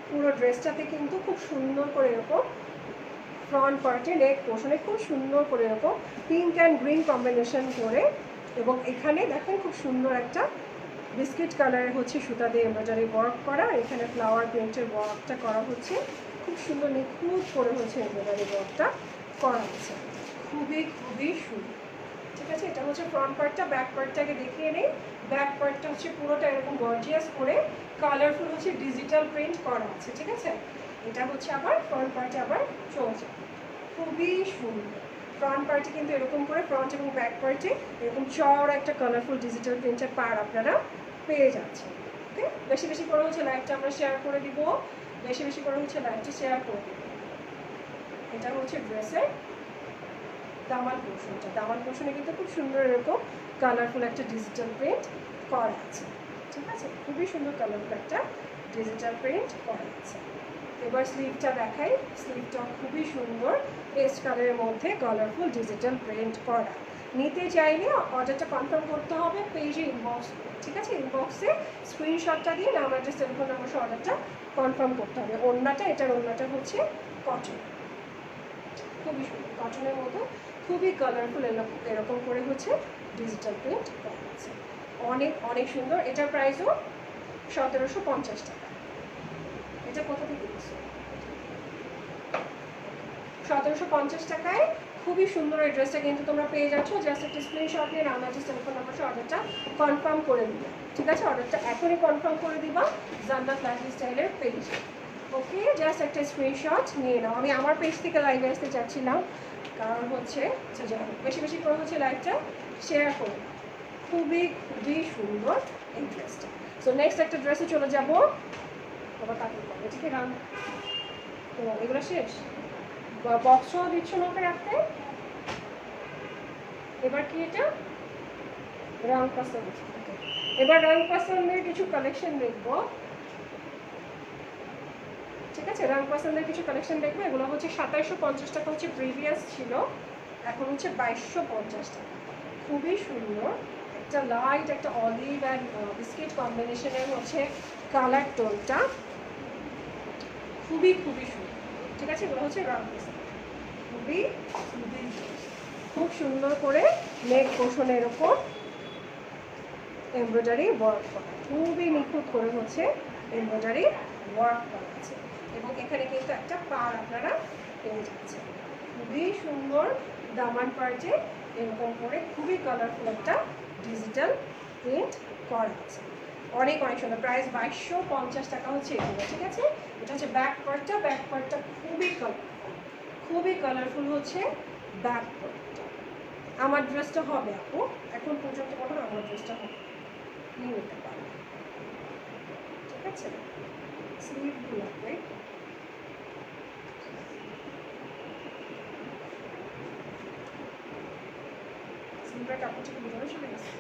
পুরো ড্রেসটাতে কিন্তু খুব সুন্দর করে এরকম ফ্রন্ট পার্টে নেক পোর্শনে খুব সুন্দর করে এরকম পিঙ্ক অ্যান্ড গ্রিন কম্বিনেশন করে, এবং এখানে দেখেন খুব সুন্দর একটা বিস্কিট কালারের হচ্ছে সুতা দিয়ে এমব্রয়ডারি ওয়ার্ক করা। এখানে ফ্লাওয়ার প্রিন্টের ওয়ার্কটা করা হচ্ছে, খুব সুন্দর নিখুঁত করে হচ্ছে এমব্রয়ডারি ওয়ার্কটা করা হচ্ছে, খুবই খুবই সুন্দর, ঠিক আছে। এটা হচ্ছে ফ্রন্ট পার্টটা। ব্যাক পার্টটাকে দেখিয়ে নেই। ব্যাক পার্টটা হচ্ছে পুরোটা এরকম গর্জিয়াস করে কালারফুল হচ্ছে ডিজিটাল প্রিন্ট করা আছে, ঠিক আছে। এটা হচ্ছে আবার ফ্রন্ট পার্টে আবার চলছে, খুবই সুন্দর। ফ্রন্ট পার্টে কিন্তু এরকম করে ফ্রন্ট এবং ব্যাক পার্টে এরকম চওড়া একটা কালারফুল ডিজিটাল প্রিন্টের পার আপনারা পেয়ে যাচ্ছেন। ওকে, বেশি বেশি করে হচ্ছে লাইভটা আমরা শেয়ার করে দিব, বেশি বেশি করে হচ্ছে লাইভটা শেয়ার করে দিব। এটা হচ্ছে ড্রেসের দামান পোর্শনটা। দামান পোর্শনে কিন্তু খুব সুন্দর এরকম কালারফুল একটা ডিজিটাল প্রিন্ট করা আছে, ঠিক আছে। খুবই সুন্দর কালারফুল একটা ডিজিটাল প্রিন্ট করা আছে। এবার স্লিভটা দেখাই। স্লিভটা খুবই সুন্দর, পেস্ট কালারের মধ্যে কালারফুল ডিজিটাল প্রিন্ট করা। নিতে চাইলে অর্ডারটা কনফার্ম করতে হবে পেজে ইনবক্স, ঠিক আছে। ইনবক্সে স্ক্রিনশটটা দিয়ে আমার যে টেলিফোন নাম্বার অর্ডারটা কনফার্ম করতে হবে। ওড়নাটা, এটার ওড়নাটা হচ্ছে কটন, খুবই সুন্দর কটনের মতো খুবই কালারফুল এরকম করে হচ্ছে ডিজিটাল প্রিন্ট করা আছে, অনেক অনেক সুন্দর। এটার প্রাইসও 1750 টাকা। এটা কোথা থেকে দিচ্ছে? 1750 টাকায় খুবই সুন্দর এই ড্রেসটা কিন্তু তোমরা পেয়ে যাচ্ছ। জাস্ট একটা স্ক্রিনশট নিয়ে আমার যে টেলিফোন নাম্বার অর্ডারটা কনফার্ম করে দিবা, ঠিক আছে। অর্ডারটা এখনই কনফার্ম করে দিবা জান্নাত লাইফস্টাইলের পেজে। ওকে, জাস্ট একটা স্ক্রিনশট নিয়ে নাও। আমি আমার পেজ থেকে লাইভে আসতে চাচ্ছিলাম, কারণ হচ্ছে বেশি বেশি করে হচ্ছে লাইভটা শেয়ার করো। খুবই খুবই সুন্দর এই ড্রেসটা। সো নেক্সট একটা ড্রেসে চলে যাবো। আবার কাটিং করবে, ঠিক আছে। তো এগুলো শেষ, বক্সও দিচ্ছ না ওকে রাখতে। এবার কি এটা রং পছন্দ, এবার রং পছন্দের কিছু কালেকশন দেখবো, ঠিক আছে। রং পছন্দের কিছু কালেকশন দেখবো। এগুলো হচ্ছে 2750 টাকা হচ্ছে প্রিভিয়াস ছিল, এখন হচ্ছে 2250 টাকা। খুবই সুন্দর একটা লাইট একটা অলিভ অ্যান্ড বিস্কিট কম্বিনেশনের হচ্ছে কালার টোনটা, খুবই খুবই সুন্দর, ঠিক আছে। এগুলো হচ্ছে রং পছন্দ, খুবই খুবই খুব সুন্দর করে নেক পোর্শনের এরকম এমব্রয়ডারি ওয়ার্ক করা, খুবই নিখুঁত করে হচ্ছে এমব্রয়ডারি ওয়ার্ক করা আছে, এবং এখানে কিন্তু একটা পার আপনারা পেয়ে যাচ্ছেন, খুবই সুন্দর। দামান পার্টে এরকম করে খুবই কালারফুল একটা ডিজিটাল প্রিন্ট করা আছে, অনেক অনেক সুন্দর। প্রাইস 2250 টাকা হচ্ছে এগুলো, ঠিক আছে। এটা হচ্ছে ব্যাক পার্টটা। ব্যাক পার্টটা খুবই কালারফুল হচ্ছে ব্যাক পার্টটা। আমার ড্রেসটা হবে আপু, এখন পর্যন্ত বলো আমার ড্রেসটা হবে, নিয়ে নিতে পারবে, ঠিক আছে। স্লিভগুলো লাগবে, স্লিভের কাপড়টা কি ভিতরে চলে গেছে?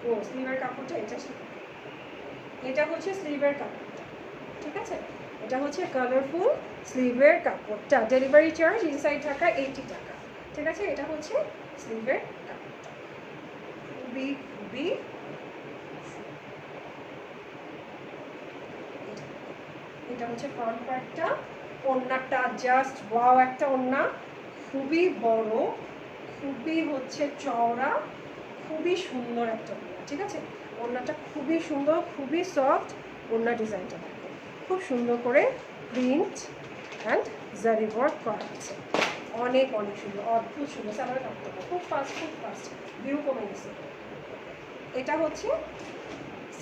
ও স্লিভের কাপড়টা এটা হচ্ছে স্লিভের কাপড়টা, ঠিক আছে। এটা হচ্ছে কালারফুল স্লিভের কাপড়টা। ডেলিভারি চার্জ ইনসাইড টাকা 80 টাকা, ঠিক আছে। এটা হচ্ছে স্লিভের কাপড়টা, খুবই খুবই এটা হচ্ছে ফ্রন্ট পার্টটা। ওড়নাটা জাস্ট ওয়াও একটা ওড়না, খুবই বড়, খুবই হচ্ছে চওড়া, খুবই সুন্দর একটা ওড়না, ঠিক আছে। ওড়নাটা খুবই সুন্দর, খুবই সফট ওড়না ডিজাইনটা থাকে, খুব সুন্দর করে প্রিন্ট অ্যান্ড জারি ওয়ার্ক করা আছে, অনেক অনেক সুন্দর, অদ্ভুত সুন্দর। সালোয়ার কাপড়টা খুব ফাস্ট ভিউ কমে গেছে। এটা হচ্ছে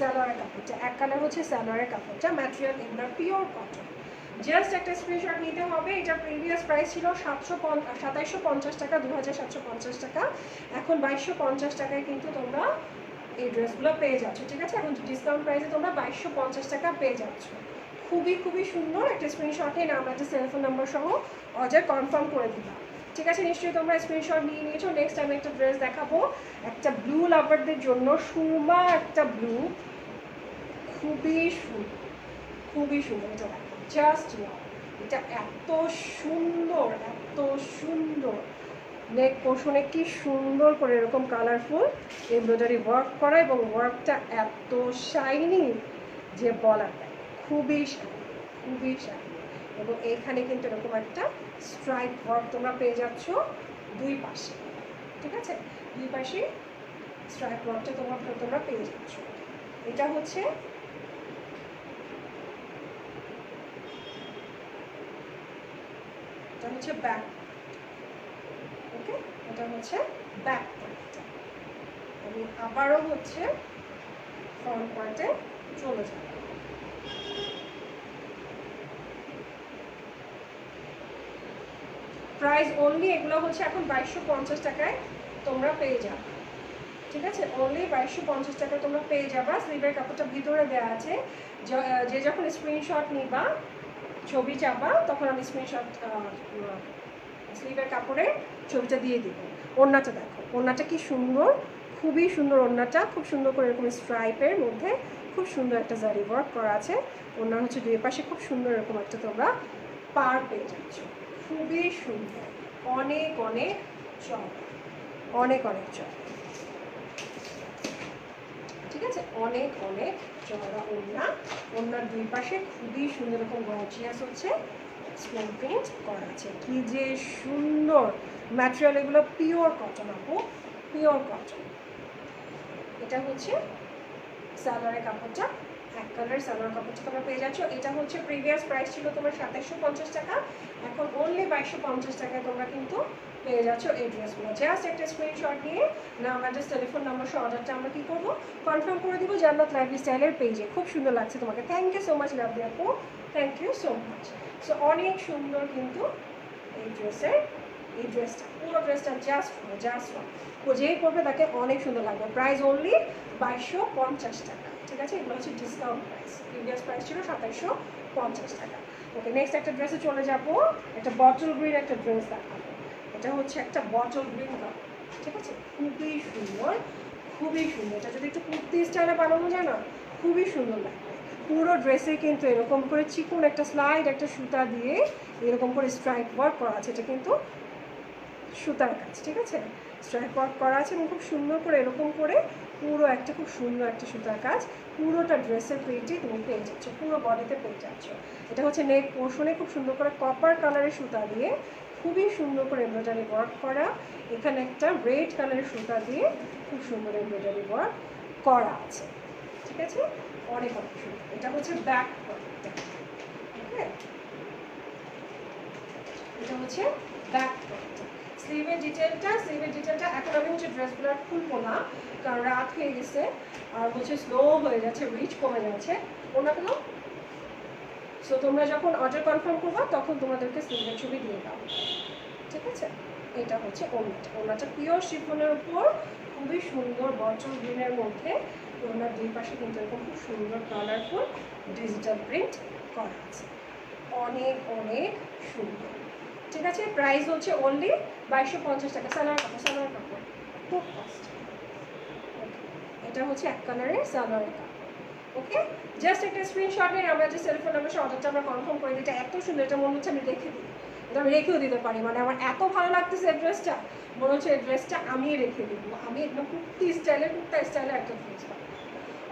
সালোয়ারের কাপড়টা, এক কালার হচ্ছে সালোয়ারের কাপড়টা, ম্যাটেরিয়াল এগুলো পিওর কটন। জাস্ট একটা স্ক্রিনশট নিতে হবে। এটার প্রিভিয়াস প্রাইস ছিল 2750 টাকা, 2750 টাকা, এখন 2250 টাকায় কিন্তু তোমরা এই ড্রেসগুলো পেয়ে যাচ্ছ। ঠিক আছে, এখন ডিসকাউন্ট প্রাইসে তোমরা 2250 টাকা পেয়ে যাচ্ছ। খুবই খুবই সুন্দর। একটা স্ক্রিনশট নিয়ে নাম, একটা সেলফোন নাম্বার সহ অর্ডার কনফার্ম করে দিবা। ঠিক আছে, নিশ্চয়ই তোমরা স্ক্রিনশট নিয়ে নিয়েছো। নেক্সট আমি একটা ড্রেস দেখাবো, একটা ব্লু লাভারদের জন্য, সুরমা একটা ব্লু, খুবই সুন্দর, খুবই সুন্দর। এটা দেখো, জাস্ট নাও, এটা এত সুন্দর, এত সুন্দর। নেক পোর্শনে কি সুন্দর করে এরকম কালারফুল এমব্রয়ডারি ওয়ার্ক করা, এবং ওয়ার্কটা এত শাইনি যে বলার নেই, খুবই শাইনি, খুবই শাইনি। এবং এইখানে কিন্তু এরকম একটা স্ট্রাইপ ওয়ার্ক তোমরা পেয়ে যাচ্ছ দুই পাশে। ঠিক আছে, দুই পাশে স্ট্রাইপ ওয়ার্কটা তোমরা পেয়ে যাচ্ছ। এটা হচ্ছে ব্যাক, ওকে, এটা হচ্ছে ব্যাক পার্টটা। আমি আবারও হচ্ছে ফ্রন্ট পার্টে চলে যাব। প্রাইস অনলি এগুলো হচ্ছে এখন 2250 টাকায় তোমরা পেয়ে যাবে। ঠিক আছে, অনলি 2250 টাকায় তোমরা পেয়ে যাবা। স্লিভের কাপড়টা ভিতরে দেওয়া আছে, যে যখন স্ক্রিনশট নিবা, ছবি চাবা, তখন আমি স্ক্রিনশট স্লিভের কাপড়ে ছবিটা দিয়ে দিব। ওড়নাটা দেখো, ওড়নাটা কি সুন্দর, খুবই সুন্দর ওড়নাটা, খুব সুন্দর করে এরকম স্ট্রাইপের মধ্যে খুব সুন্দর একটা জারি ওয়ার্ক করা আছে। ওড়না হচ্ছে দুই পাশে খুব সুন্দর এরকম একটা তোমরা পার পেয়ে যাচ্ছ, খুবই সুন্দর, অনেক অনেক চড়া, অনেক অনেক চড়া। ঠিক আছে, অনেক অনেক চড়া ওড়না, ওড়নার দুই পাশে খুবই সুন্দর এরকম গর্জিয়াস হচ্ছে স্টোন প্রিন্ট করা আছে। কি যে সুন্দর ম্যাটেরিয়াল, এগুলো পিওর কটন, আপু পিওর কটন। এটা হচ্ছে সালোয়ারের কাপড়টা, এক কালারের সালোয়ার কাপড়টা তোমরা পেয়ে যাচ্ছ। এটা হচ্ছে প্রিভিয়াস প্রাইস ছিল তোমার 2750 টাকা, এখন অনলি 2250 টাকায় তোমরা কিন্তু পেয়ে যাচ্ছ এই ড্রেসগুলো। জাস্ট একটা স্ক্রিনশট নিয়ে নাম, অ্যাড্রেস, টেলিফোন নাম্বার সহ অর্ডারটা আমরা কী করবো, কনফার্ম করে দিব জান্নাত লাইফস্টাইলের পেজে। খুব সুন্দর লাগছে তোমাকে, thank you so much lovely আপু, thank you so much. So অনেক সুন্দর কিন্তু এই ড্রেসটা, পুরো ড্রেসটা জাস্ট যেই করবে তাকে অনেক সুন্দর লাগবে। প্রাইস অনলি 2250 টাকা। ঠিক আছে, এগুলো হচ্ছে ডিসকাউন্ট প্রাইস, প্রিভিয়াস প্রাইস ছিল 2750 টাকা। ওকে, নেক্সট একটা ড্রেসে চলে যাবো, একটা বটল গ্রিন একটা ড্রেস দেখাবো। এটা হচ্ছে একটা বটল গ্রিন কালার। ঠিক আছে, খুবই সুন্দর, খুবই সুন্দর। এটা যদি একটু কুর্তি স্টাইলে বানানো যায় না, খুবই সুন্দর লাগবে। পুরো ড্রেসে কিন্তু এরকম করে চিকন একটা স্লাইড, একটা সুতা দিয়ে এরকম করে স্ট্রাইপ ওয়ার্ক করা আছে। এটা কিন্তু সুতার কাজ, ঠিক আছে, স্ট্রাইপ ওয়ার্ক করা আছে এবং খুব সুন্দর করে এরকম করে পুরো একটা খুব সুন্দর একটা সুতার কাজ পুরোটা ড্রেসের পেজে তুমি পেয়ে যাচ্ছ, পুরো বডিতে পেয়ে যাচ্ছ। এটা হচ্ছে নেক পোর্শনে খুব সুন্দর করে কপার কালারের সুতা দিয়ে খুবই সুন্দর করে এমব্রয়ডারি ওয়ার্ক করা। এখানে একটা রেড কালারের সুতা দিয়ে খুব সুন্দর এমব্রয়ডারি ওয়ার্ক করা আছে। ঠিক আছে, অনেক অনেক সুন্দর। এটা হচ্ছে ব্যাক পার্টটা, ওকে, এটা হচ্ছে ব্যাক পার্টটা। স্লিভের ডিটেলটা এখন আমি হচ্ছে ড্রেসগুলো খুলবো না, কারণ রাত হয়ে গেছে আর হচ্ছে স্লো হয়ে যাচ্ছে, রিচ কমে যাচ্ছে ওনাগুলো। সো তোমরা যখন অর্ডার কনফার্ম করবা তখন তোমাদেরকে স্লিভের ছবি দিয়ে দাও। ঠিক আছে, এটা হচ্ছে ওনাটা পিওর শিফনের উপর খুবই সুন্দর বটল গ্রিনের মধ্যে ওনার দুই পাশে কিন্তু এরকম খুব সুন্দর কালারফুল ডিজিটাল প্রিন্ট করা আছে, অনেক অনেক সুন্দর। ঠিক আছে, প্রাইস হচ্ছে অনলি 2250 টাকা। সালোয়ার কাপড় খুব ফাস্ট। এটা হচ্ছে এক কালারের সালোয়ারের কাপড়। ওকে, জাস্ট একটা স্ক্রিনশট নিয়ে আমরা যে সেলফোন নাম্বার অর্ডারটা আমরা কনফার্ম করে দিই। এটা এত সুন্দর, এটা মনে হচ্ছে আমি রেখে দিই, এটা আমি রেখেও দিতে পারি। মানে আমার এত ভালো লাগতেছে এই ড্রেসটা, মনে হচ্ছে এই ড্রেসটা আমি রেখে দিব। আমি একদম কুর্তা স্টাইলের একটা ড্রেস পাবো,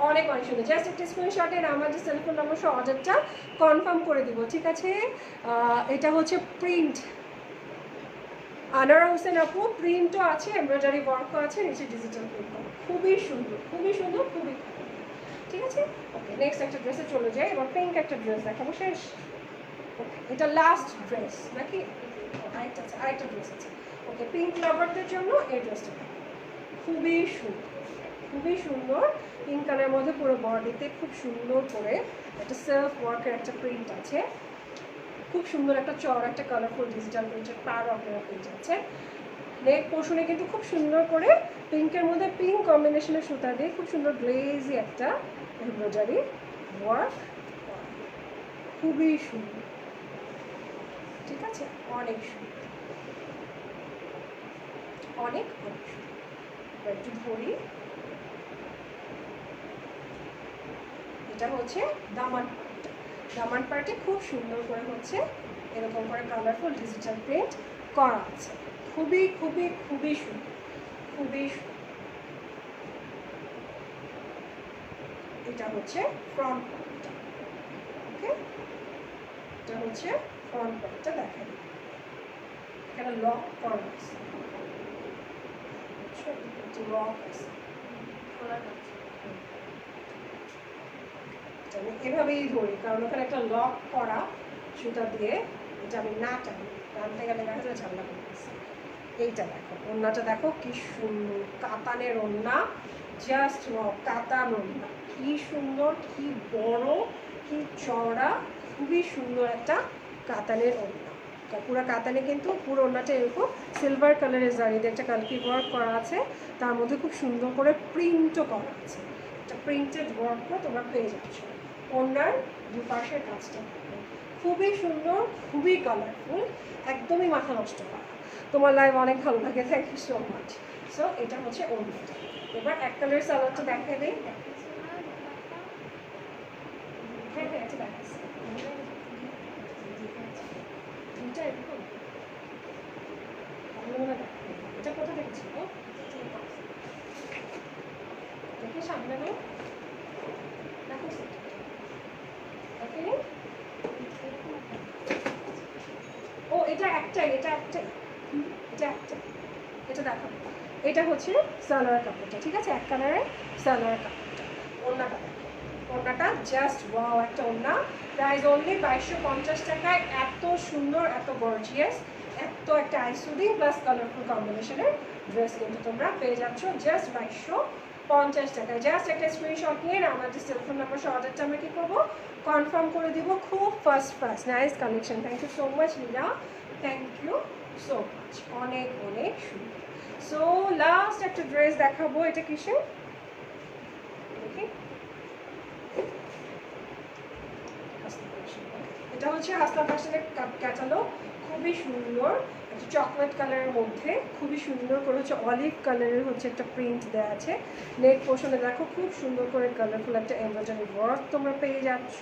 অনেক অনেক সুন্দর। জাস্ট একটা স্ক্রিনশটে আমার যে সেলফোন নাম্বার অর্ডারটা কনফার্ম করে দিব। ঠিক আছে, এটা হচ্ছে প্রিন্ট, আনারা হোসেন আপু, প্রিন্টও আছে, এমব্রয়ডারি ওয়ার্কও আছে, নিচে ডিজিটাল প্রিন্ট করা, খুবই সুন্দর, খুবই সুন্দর, খুবই ভালো। ঠিক আছে, ওকে, নেক্সট একটা ড্রেসে চলে যাই। এবার পিঙ্ক একটা ড্রেস দেখাবো, শেষ। ওকে, এটা লাস্ট ড্রেস নাকি আরেকটা ড্রেস আছে। ওকে, পিঙ্ক লাভারদের জন্য এই ড্রেসটা খুবই সুন্দর, খুবই সুন্দর। পিঙ্ক কালারের মধ্যে পুরো বডিতে খুব সুন্দর করে একটা সেলফ ওয়ার্কের একটা প্রিন্ট আছে, খুব সুন্দর একটা চড় একটা কালারফুল ডিজিটাল প্রিন্টের পার অপেরা প্রিন্ট আছে। নেক পোর্শনে কিন্তু খুব সুন্দর করে পিঙ্কের মধ্যে পিঙ্ক কম্বিনেশনের সুতা দিয়ে খুব সুন্দর গ্লেজি একটা এমব্রয়ডারি ওয়ার্ক, খুবই সুন্দর, ঠিক আছে, অনেক সুন্দর, অনেক অনেক সুন্দর। একটু ধরি, এটা হচ্ছে দামান পার্ট। দামান পার্টে খুব সুন্দর করে হচ্ছে এরকম করে কালারফুল ডিজিটাল প্রিন্ট করা আছে, খুবই খুবই খুবই সুন্দর, খুবই সুন্দর। এটা হচ্ছে ফ্রন্ট পার্টটা, ওকে, এটা হচ্ছে ফ্রন্ট পার্টটা। দেখেন এখানে লক করা আছে, লক আছে, আমি এভাবেই ধরি কারণ ওখানে একটা লক করা সুতা দিয়ে, এটা আমি না টানি, টানতে গেলে দেখা যাবে ঝামেলা করতেছে। এইটা দেখো, ওড়নাটা দেখো কি সুন্দর, কাতানের ওড়না, জাস্ট কাতান ওড়না, কি সুন্দর, কি বড়, কি চওড়া, খুবই সুন্দর একটা কাতানের ওড়না। পুরো কাতানে কিন্তু পুরো ওড়নাটা এরকম সিলভার কালারের জারিতে একটা কালকি ওয়ার্ক করা আছে, তার মধ্যে খুব সুন্দর করে প্রিন্টও করা আছে। একটা প্রিন্টেড ওয়ার্কও তোমরা পেয়ে যাচ্ছ। ওড়নার দুপাশের কাজটা খুবই সুন্দর, খুবই কালারফুল, একদমই মাথা নষ্ট করা। তোমার লাইভ অনেক ভালো লাগে, thank you so much. So এটা হচ্ছে ওড়নাটা। এবার এক কালারের সালোয়ারটা দেখিয়ে দিই। হ্যাঁ হ্যাঁ, এটা দেখাচ্ছি। এটা কোথা দেখেছিল দেখে সামনে নেই, ও এটা একটাই, এটা একটাই, এটা একটাই, এটা দেখো, এটা হচ্ছে সালোয়ার কাপড়টা, ঠিক আছে, এক কালারের সালোয়ার কাপড়টা। ওড়নাটা দেখো, ওড়নাটা জাস্ট ওয়াও একটা ওড়না, প্রাইস অনলি 2250 টাকায়। এত সুন্দর, এত গর্জিয়াস, এত একটা আইসুদিং প্লাস কালারফুল কম্বিনেশনের ড্রেস কিন্তু তোমরা পেয়ে যাচ্ছ জাস্ট 2250 টাকায়। জাস্ট একটা স্ক্রিনশট নিয়ে আমার যে সেলফোন নাম্বার সহ অর্ডারটা আমরা কী করবো, কনফার্ম করে দিব খুব fast. Nice collection, thank you so much Leela, thank you so much, অনেক অনেক সুন্দর। সো লাস্ট একটা ড্রেস দেখাবো, এটা কিসের দেখি, এটা হচ্ছে হাসনা ফ্যাশনের ক্যাটালগ, খুবই সুন্দর, একটা চকলেট কালারের মধ্যে খুবই সুন্দর করে হচ্ছে অলিভ কালারের হচ্ছে একটা প্রিন্ট দেওয়া আছে। নেক পোর্শনে দেখো খুব সুন্দর করে কালারফুল একটা এমব্রয়ডারি ওয়ার্ক তোমরা পেয়ে যাচ্ছ,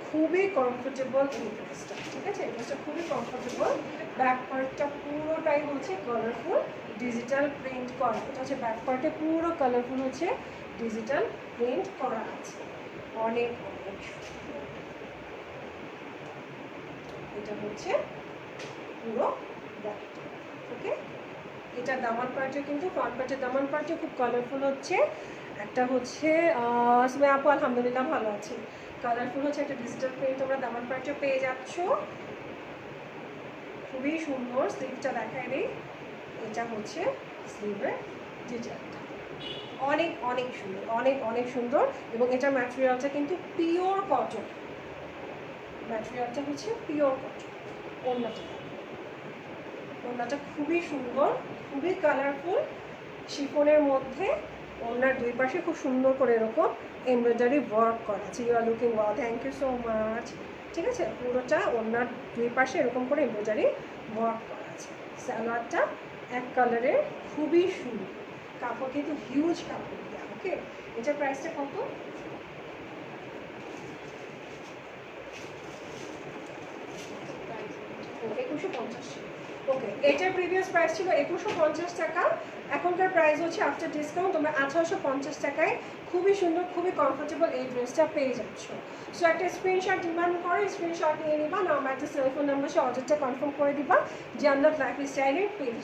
খুবই কমফোর্টেবল এই ড্রেসটা, ঠিক আছে, এই ড্রেসটা খুবই কমফোর্টেবল। ব্যাক পার্টটা পুরোটাই হচ্ছে কালারফুল ডিজিটাল প্রিন্ট করা, এটা হচ্ছে ব্যাক পার্টে পুরো কালারফুল হচ্ছে ডিজিটাল প্রিন্ট করা আছে, অনেক অনেক। এটা হচ্ছে পুরো ব্যাকটা, ওকে। এটা দামান পার্টে কিন্তু ফ্রন্ট পার্টের দামান পার্টে খুব কালারফুল হচ্ছে, একটা হচ্ছে সময় আপু আলহামদুলিল্লাহ ভালো আছি, কালারফুল হচ্ছে একটা ডিজিটাল প্রিন্ট তোমরা দামান পার্টে পেয়ে যাচ্ছ, খুবই সুন্দর। স্লিভটা দেখাই দিই, এটা হচ্ছে স্লিভের ডিজাইনটা, অনেক অনেক সুন্দর, অনেক অনেক সুন্দর। এবং এটার ম্যাটেরিয়ালটা কিন্তু পিওর কটন, ম্যাটেরিয়ালটা হচ্ছে পিওর কটন। ওড়নাটা খুবই সুন্দর, খুবই কালারফুল, শিফনের মধ্যে ওড়নার দুই পাশে খুব সুন্দর করে এরকম এমব্রয়ডারি ওয়ার্ক করা আছে। You are looking wow, thank you so much, ঠিক আছে, পুরোটা ওড়নার দুই পাশে এরকম করে এমব্রয়ডারি ওয়ার্ক করা আছে। সালোয়ারটা এক কালারের, খুবই সুন্দর, কাপড় কিন্তু হিউজ কাপড় দেওয়া, ওকে। এটার প্রাইসটা কত, ওকে, এটার প্রিভিয়াস প্রাইস ছিল 2150 টাকা, এখনকার প্রাইস হচ্ছে আফটার ডিসকাউন্ট তোমরা 1850 টাকায় খুবই সুন্দর, খুবই কমফোর্টেবল এই ড্রেসটা পেয়ে যাচ্ছ। সো একটা স্ক্রিনশট ডিমান্ড করে স্ক্রিনশট নিয়ে নিবা, না আমার একটা সেলফোন নাম্বার সে অর্ডারটা কনফার্ম করে দিবা জান্নাত লাইফস্টাইলের পেজ,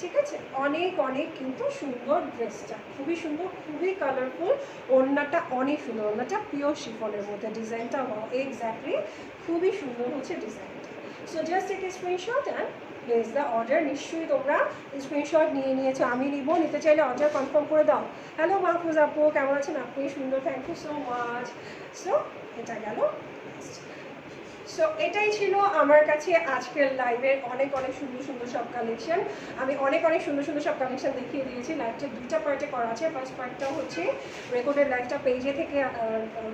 ঠিক আছে। অনেক অনেক কিন্তু সুন্দর ড্রেসটা, খুবই সুন্দর, খুবই কালারফুল, ওড়নাটা অনেক সুন্দর, ওড়নাটা পিওর শিফনের মধ্যে, ডিজাইনটা এক্স্যাক্টলি খুবই সুন্দর হচ্ছে ডিজাইনটা। So just take a screenshot and place the order. নিশ্চয়ই তোমরা স্ক্রিনশট নিয়ে নিয়েছো, আমি নিতে চাইলে অর্ডার কনফার্ম করে দাও। হ্যালো মাহফুজ আপু, কেমন আছেন আপনি? সুন্দর, thank you so much. So এটা গেল। সো এটাই ছিল আমার কাছে আজকের লাইভের অনেক সুন্দর সুন্দর সব কালেকশন। আমি অনেক সুন্দর সুন্দর সব কালেকশন দেখিয়ে দিয়েছি। লাইভটা দুইটা পার্টে করা আছে। ফার্স্ট পার্টটা হচ্ছে রেকর্ডেড লাইভটা পেজে থেকে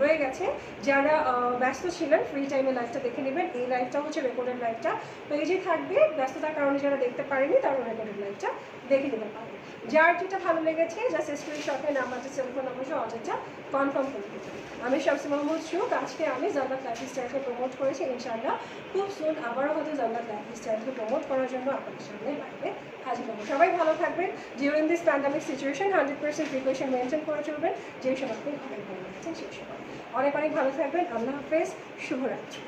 রয়ে গেছে, যারা ব্যস্ত ছিলেন ফ্রি টাইমে লাইভটা দেখে নেবেন। এই লাইভটা হচ্ছে রেকর্ডেড লাইভটা পেজে থাকবে, ব্যস্ততার কারণে যারা দেখতে পারেনি তারা রেকর্ডেড লাইভটা দেখে নিতে পারবে। যার যেটা ভালো লেগেছে জাস্ট স্ক্রিনশটে নাম্বারটা, সেলফোন নাম্বার সহ অর্ডারটা কনফার্ম করে দিতে। আমি শামসী মাহমুদ শুক, আজকে আমি জান্নাত লাইফস্টাইলকে প্রমোট করেছি। ইনশাআল্লাহ খুব সুন আবারও হয়তো জান্নাত লাইফস্টাইলকে প্রমোট করার জন্য আপনাদের সামনে লাইভে হাজির হবো। সবাই ভালো থাকবেন। During this pandemic situation 100% precaution maintain করে চলবেন। যে সময় আপনি ঘরে ঘরে আছেন সেই সময় অনেক ভালো থাকবেন। আল্লাহ হাফেজ, শুভরাত্রি।